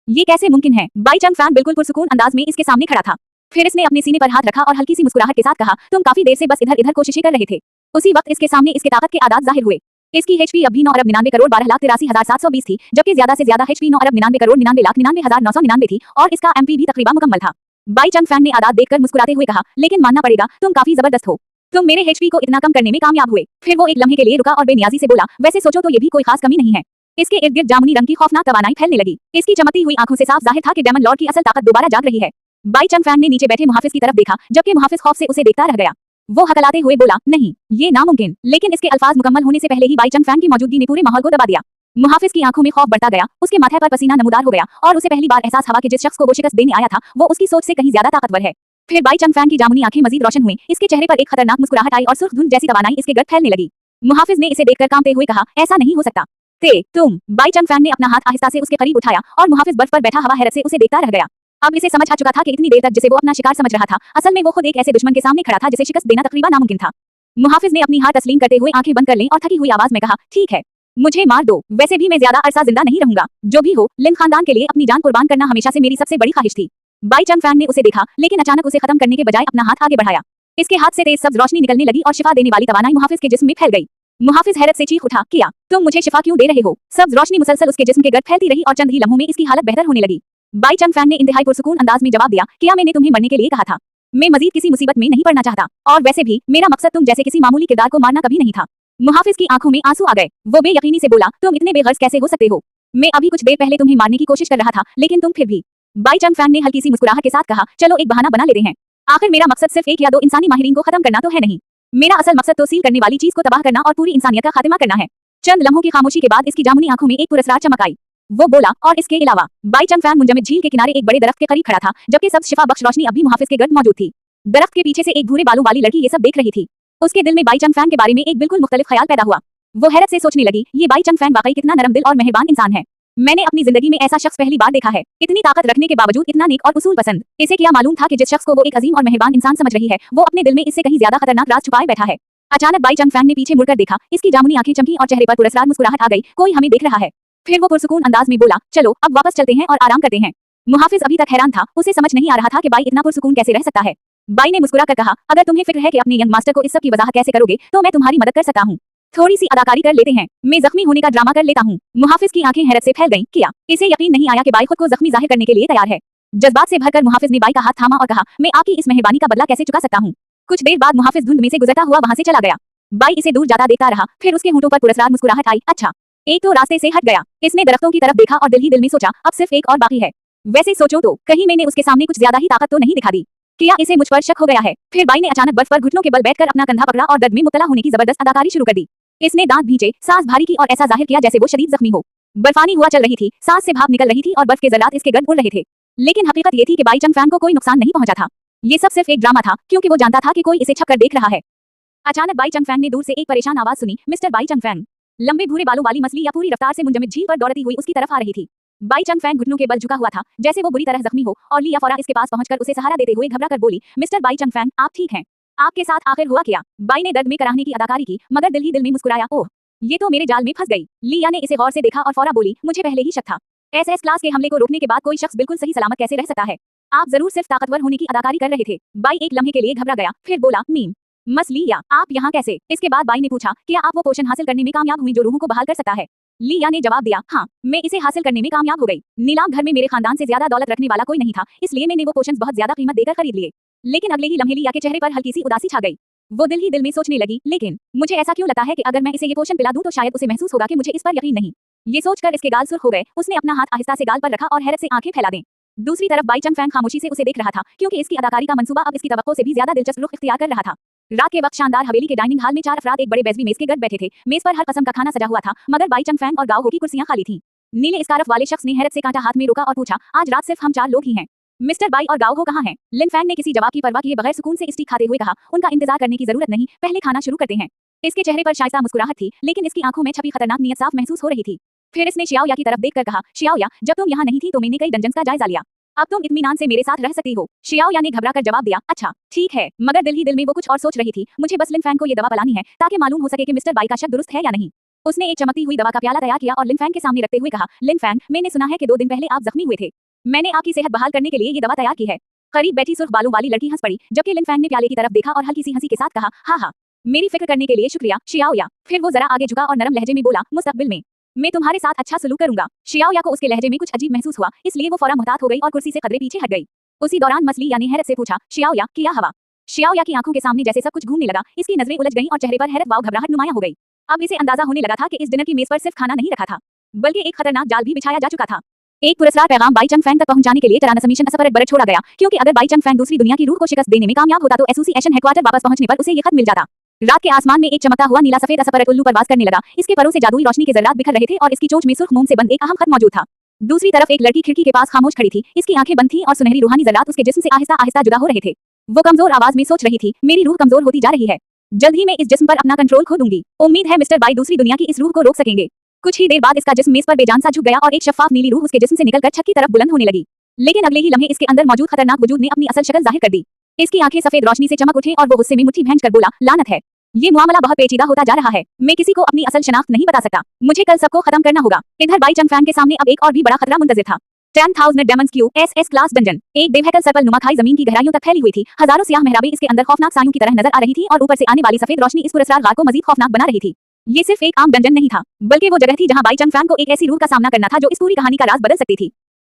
ये कैसे मुमकिन है? बाई चंग फैंग बिल्कुल पुरसुकून अंदाज में इसके सामने खड़ा था। फिर इसने अपने सीने पर हाथ रखा और हल्की सी मुस्कुराहट के साथ कहा, तुम काफी देर से बस इधर इधर कोशिशें कर रहे थे। उसी वक्त इसके सामने इसके ताकत के आदात जाहिर हुए। इसकी HP अब भी 9 अरब 99 करोड़ 12,83,720 थी, जबकि ज्यादा से ज्यादा HP 9 अरब 99 करोड़ 99,99,999 थी और इसका MP भी तकरीबन मुकम्मल था। बाई चंग फैंग ने आदात देखकर मुस्कुराते हुए कहा, लेकिन मानना पड़ेगा, तुम काफी जबरदस्त हो। तुम मेरे HP को इतना कम करने में कामयाब हुए। फिर वो एक लम्हे के लिए रुका और बेनियाजी से बोला, वैसे सोचो तो ये भी कोई खास कमी नहीं है। इसके इर्द गिर्द जामुनी रंग की खौफनाक तवानाई फैलने लगी। इसकी चमकती हुई आंखों से साफ जाहिर था कि डेमन लॉर्ड की असल ताकत दोबारा जाग रही है। बाई चंग फैंग ने नीचे बैठे मुहाफिज की तरफ देखा, जबकि मुहाफिज खौफ से उसे देखता रह गया। वो हकलाते हुए बोला, नहीं, ये नामुमकिन। लेकिन इसके अल्फाज मुकम्मल होने से पहले ही बाई चंग फैंग की मौजूदगी ने पूरे माहौल को दबा दिया। मुहाफिज की आंखों में खौफ बढ़ता गया, उसके माथे पर पसीना नमूदार हो गया और उसे पहली बार एहसास हुआ कि जिस शख्स को वो शिकस्त देने आया था वो उसकी सोच से कहीं ज्यादा ताकतवर है। फिर बाई चंग फैंग की जामुनी आंखें मजीद रोशन हुई। इसके चेहरे पर एक खतरनाक मुस्कुराहट आई और सुर्ख धुंध जैसी तवानाई इसके गर्द फैलने लगी। मुहाफिज ने इसे देखकर कांपते हुए कहा, ऐसा नहीं हो सकता। तुम। बाई चंग फैंग ने अपना हाथ आहिस्ता से उसके करीब उठाया और मुहाफिज बर्फ पर बैठा हवा हैरत से उसे देखता रह गया। अब इसे समझ आ चुका था कि इतनी देर तक जिसे वो अपना शिकार समझ रहा था, असल में वो खुद एक ऐसे दुश्मन के सामने खड़ा था जिसे शिकस्त देना तकरीबन नामुमकिन था। मुहाफिज ने अपनी हार तस्लीम करते हुए आंखें बंद कर लीं और थकी हुई आवाज में कहा, ठीक है, मुझे मार दो। वैसे भी मैं ज्यादा अरसा जिंदा नहीं रहूंगा। जो भी हो, लिन खानदान के लिए अपनी जान कुर्बान करना हमेशा से मेरी सबसे बड़ी ख्वाहिश थी। बाई चंग फैंग ने उसे देखा, लेकिन अचानक उसे खत्म करने के बजाय अपना हाथ आगे बढ़ाया। इसके हाथ से तेज सब्ज रोशनी निकलने लगी और शिफा देने वाली तवानाई मुहाफिज के जिस्म में फैल गई। मुहाफिज हैरत से चीख उठा, किया। तुम मुझे शिफा क्यों दे रहे हो? सब्ज रोशनी मुसलसल उसके जिस्म के गर्द फैलती रही और चंद ही लम्हों में इसकी हालत बेहतर होने लगी। बाई चंग फैंग ने इंतहाई पुरसुकून अंदाज में जवाब दिया, क्या मैंने तुम्हें मरने के लिए कहा था? मैं मजीद किसी मुसीबत में नहीं पड़ना चाहता, और वैसे भी मेरा मकसद तुम जैसे किसी मामूली किरदार को मारना कभी नहीं था। मुहाफिज की आंखों में आंसू आ गए। वो बेयकीनी से बोला, तुम इतने बेगर्ज कैसे हो सकते हो? मैं अभी कुछ देर पहले तुम्हें मारने की कोशिश कर रहा था, लेकिन तुम फिर भी। बाई चंग फैंग ने हल्की सी मुस्कुराहट के साथ कहा, चलो एक बहाना बना लेते हैं। आखिर मेरा मकसद सिर्फ एक या दो इंसानी माहिरीन को खत्म करना तो है नहीं। मेरा असल मकसद तो सील करने वाली चीज को तबाह करना और पूरी इंसानियत का खात्मा करना है। चंद लम्हों की खामोशी के बाद इसकी जामुनी आंखों में एक पुरस्कार चमक आई। वो बोला, और इसके अलावा। बाई चंग फैंग मुंजमद झील के किनारे एक बड़े दरख्त के करीब खड़ा था, जबकि सब शिफा बख्श रोशनी अभी मुहाफिज के गर्द मौजूद थी। दरख्त के पीछे से एक भूरे बालों वाली लड़की ये सब देख रही थी। उसके दिल में बाई चंग फैंग के बारे में एक बिल्कुल मुख्तलिफ ख्याल पैदा हुआ। वो हैरत से सोचने लगी, ये बाई चंग फैंग वाकई कितना नरम दिल और मेहरबान इंसान है। मैंने अपनी जिंदगी में ऐसा शख्स पहली बार देखा है, इतनी ताकत रखने के बावजूद इतना नेक और उसूल पसंद। इसे क्या मालूम था कि जिस शख्स को वो एक अजीम और मेहरबान इंसान समझ रही है, वो अपने दिल में इससे कहीं ज्यादा खतरनाक राज छुपाए बैठा है। अचानक बाई चंग फैंग ने पीछे मुड़कर देखा, इसकी जामुनी आंखें चमकी और चेहरे पर पुरस्कार मुस्कुराहट आ गई, कोई हमें देख रहा है। फिर वो पुरसुकून अंदाज में बोला, चलो अब वापस चलते हैं और आराम करते हैं। मुहाफिज अभी तक हैरान था, उसे समझ नहीं आ रहा था कि बाई इतना पुरसुकून कैसे रह सकता है। बाई ने मुस्कुरा कर कहा, अगर तुम्हें फिक्र है कि अपने यंग मास्टर को इस सब की वजाहत कैसे करोगे तो मैं तुम्हारी मदद कर सकता हूँ। थोड़ी सी अदाकारी कर लेते हैं, मैं जख्मी होने का ड्रामा कर लेता हूँ। मुहाफिज की आंखें हैरत से फैल गईं। क्या इसे यकीन नहीं आया कि बाई खुद को जख्मी जाहिर करने के लिए तैयार है। जज्बात से भरकर मुहाफिज ने बाई का हाथ थामा और कहा, मैं आपकी इस मेहरबानी का बदला कैसे चुका सकता हूँ। कुछ देर बाद मुहाफिज धुंध में से गुजरता हुआ वहां से चला गया। बाई इसे दूर जाता देखता रहा, फिर उसके होंठों पर पुरस्कार मुस्कुराहट आई। अच्छा, एक तो रास्ते से हट गया। इसने दरख्तों की तरफ देखा और दिल ही दिल में सोचा, अब सिर्फ एक और बाकी है। वैसे सोचो तो कहीं मैंने उसके सामने कुछ ज्यादा ही ताकत तो नहीं दिखा दी। क्या इसे मुझ पर शक हो गया है। फिर बाई ने अचानक बर्फ पर घुटनों के बल बैठकर अपना कंधा पकड़ा और दर्द में मुब्तला होने की जबरदस्त अदाकारी शुरू कर दी। इसने दांत भींचे, सांस भारी की और ऐसा जाहिर किया जैसे वो शदीद जख्मी हो। बर्फानी हुआ चल रही थी, सांस से भाप निकल रही थी और बर्फ के जर्रात इसके गर्द उड़ रहे थे। लेकिन हकीकत ये थी कि बाई चंगफैंग को कोई नुकसान नहीं पहुंचा था। ये सब सिर्फ एक ड्रामा था, क्योंकि वो जानता था कि कोई इसे छपकर देख रहा है। अचानक बाई चंगफैंग ने दूर से एक परेशान आवाज सुनी, मिस्टर बाई चंगफैंग। लंबे भूरे बालों वाली मछली या पूरी रफ्तार से मुंजमद झील पर दौड़ती हुई उसकी तरफ आ रही थी। बाई चंगफैंग घुटनों के बल झुका हुआ था, जैसे वो बुरी तरह जख्मी हो, और लिया फौरा इसके पास पहुंचकर उसे सहारा देते हुए घबरा कर बोली, मिस्टर बाई चंगफैंग, आप ठीक हैं? आपके साथ आखिर हुआ क्या? बाई ने दर्द में कराहने की अदाकारी की, मगर दिल ही दिल में मुस्कुराया, ओह, ये तो मेरे जाल में फंस गई। लिया ने इसे गौर से देखा और फौरा बोली, मुझे पहले ही शक था। एसएस क्लास के हमले को रोकने के बाद कोई शख्स बिल्कुल सही सलामत कैसे रह सकता है? आप जरूर सिर्फ ताकतवर होने की अदाकारी कर रहे थे। बाई एक लम्हे के लिए घबरा गया, फिर बोला, मीम मस लिया, आप यहाँ कैसे? इसके बाद बाई ने पूछा, क्या आप वो पोषण हासिल करने में कामयाब हुई जो रूहों को बहाल कर सकता है? लिया ने जवाब दिया, हाँ, मैं इसे हासिल करने में कामयाब हो गई। नीलाम घर में मेरे खानदान से ज्यादा दौलत रखने वाला कोई नहीं था, इसलिए मैंने वो पोषण बहुत ज्यादा कीमत देकर खरीद लिए। लेकिन अगले ही लम्हे लिया के चेहरे पर हल्की सी उदासी छा गई। वो दिल ही दिल में सोचने लगी, लेकिन मुझे ऐसा क्यों लगता है कि अगर मैं इसे ये पोषण पिला दूं तो शायद उसे महसूस होगा कि मुझे इस पर यकीन नहीं। ये सोचकर इसके गाल सुर्ख हो गए। उसने अपना हाथ आहिस्ता से गाल पर रखा और हैरत से आंखें फैला दें। दूसरी तरफ बाई चंगफैंग खामोशी से उसे देख रहा था, क्योंकि इसकी अदाकारी का मंसूबा अब इसकी तवक्को से भी ज्यादा दिलचस्प रुख इख्तियार कर रहा था। रात के वक्त शानदार हवेली के डाइनिंग हॉल में 4 अफराद एक बड़े बेज़वी मेज के गर्द बैठे थे। मेज पर हर किस्म का खाना सजा हुआ था, मगर बाई चंगफैंग और गाओ हो की कुर्सियां खाली थीं। नीले स्कार्फ वाले शख्स ने हैरत से कांटा हाथ में रोका और पूछा, आज रात सिर्फ हम 4 लोग ही हैं। मिस्टर बाई और गाओ हो कहाँ हैं? लिन फैंग ने किसी जवाब की परवाह किए बगैर सुकून से स्टीक खाते हुए कहा, उनका इंतजार करने की जरूरत नहीं, पहले खाना शुरू करते हैं। इसके चेहरे पर शाइस्ता मुस्कुराहट थी, लेकिन इसकी आंखों में छपी खतरनाक नियत साफ महसूस हो रही थी। फिर इसने शियाओया की तरफ देखकर कहा, शियाओया, जब तुम यहाँ नहीं थी तो मैंने कई डंजन्स का जायजा लिया। अब तुम इत्मीनान से मेरे साथ रह सकती हो। शियाओया ने घबरा कर जवाब दिया, अच्छा, ठीक है, मगर दिल ही दिल में वो कुछ और सोच रही थी। मुझे बस लिन फैंग को ये दवा पिलानी है, ताकि मालूम हो सके कि मिस्टर बाई का शक दुरुस्त है या नहीं। उसने एक चमकती हुई दवा का प्याला तैयार किया और लिन फैंग के सामने रखते हुए कहा, लिन फैंग, मैंने सुना है कि 2 दिन पहले आप जख्मी हुए थे। मैंने आपकी सेहत बहाल करने के लिए ये दवा तैयार की है। करीब बैठी सुर्ख बालों वाली लड़की हंस पड़ी, जबकि लिन फैंग ने प्याले की तरफ देखा और हल्की सी हंसी के साथ कहा, हाँ हाँ, मेरी फिक्र करने के लिए शुक्रिया, शियाओया। फिर वो जरा आगे झुका और नरम लहजे में बोला, मुस्तकबिल में मैं तुम्हारे साथ अच्छा सलूक करूंगा। शियाओया को उसके लहजे में कुछ अजीब महसूस हुआ, इसलिए वो फौरा मुहतात हो गई और कुर्सी से कदरे पीछे हट गई। उसी दौरान मसली यानी हैरत से पूछा, शियाओया, क्या हवा? शियाओया की आंखों के सामने जैसे सब कुछ घूमने लगा, इसकी नजरें उलझ गईं और चेहरे पर हैरत व घबराहट नुमाया हो गई। अब इसे अंदाजा होने लगा था कि इस डिनर की मेज पर सिर्फ खाना नहीं रखा था, बल्कि एक खतरनाक जाल भी बिछाया जा चुका था। एक पुरस्कार पैगाम बाई चंगफैंग तक पहुंचाने के लिए टरानस मिशन असफरत बरत छोड़ा गया, क्योंकि अगर बाई चंगफैंग दूसरी दुनिया की रूह को शिकस्त देने में कामयाब होता तो एसोसिएशन हेडक्वार्टर वापस पहुंचने पर उसे ये खत मिल जाता। रात के आसमान में एक चमकता हुआ नीला सफेद असफरत उल्लू परवास करने लगा। इसके परों से जादुई रोशनी के जर्रात बिखर रहे थे और इसकी चोंच में सुर्ख मोम से बंद एक अहम खत मौजूद था। दूसरी तरफ एक लड़की खिड़की के पास खामोश खड़ी थी, इसकी आंखें बंद थीं और सुनहरी रूहानी जर्रात उसके जिस्म से आहिस्ता आहिस्ता जुदा हो रहे थे। वो कमजोर आवाज में सोच रही थी, मेरी रूह कमजोर होती जा रही है, जल्द ही मैं इस जिस्म पर अपना कंट्रोल खो दूंगी। उम्मीद है मिस्टर बाई दूसरी दुनिया की इस रूह को रोक सकेंगे। कुछ ही देर बाद इसका जिस्म मेज पर बेजान सा झुक गया और एक शफाफ नीली रूह उसके जिस्म से निकलकर छत की तरफ बुलंद होने लगी। लेकिन अगले ही लम्हे इसके अंदर मौजूद खतरनाक वजूद ने अपनी असल शक्ल जाहिर कर दी। इसकी आंखें सफेद रोशनी से चमक उठे और वो गुस्से में मुट्ठी भींच कर बोला, लानत है, ये मामला बहुत पेचीदा होता जा रहा है। मैं किसी को अपनी असल शनाख्त नहीं बता सकता। मुझे कल सबको खत्म करना होगा। इधर बाई चंगफैंग के सामने अब एक और भी बड़ा खतरा मुंतजिर था। 10,000 demons Q SS class dungeon. एक बेवहकल सर्पल नुमा खाई जमीन की गहराइयों तक फैली हुई थी। हजारों सियाह मेहराबें इसके अंदर खौफनाक सायों की तरह नजर आ रही थी और ऊपर से आने वाली सफेद रोशनी इस पुरस्कार गार को मजीद खौफनाक बना रही थी। ये सिर्फ एक आम डंजन नहीं था, बल्कि वो जगह थी जहां बाई चंगफैंग को एक ऐसी रूह का सामना करना था जो इस पूरी कहानी का राज बदल सकती थी।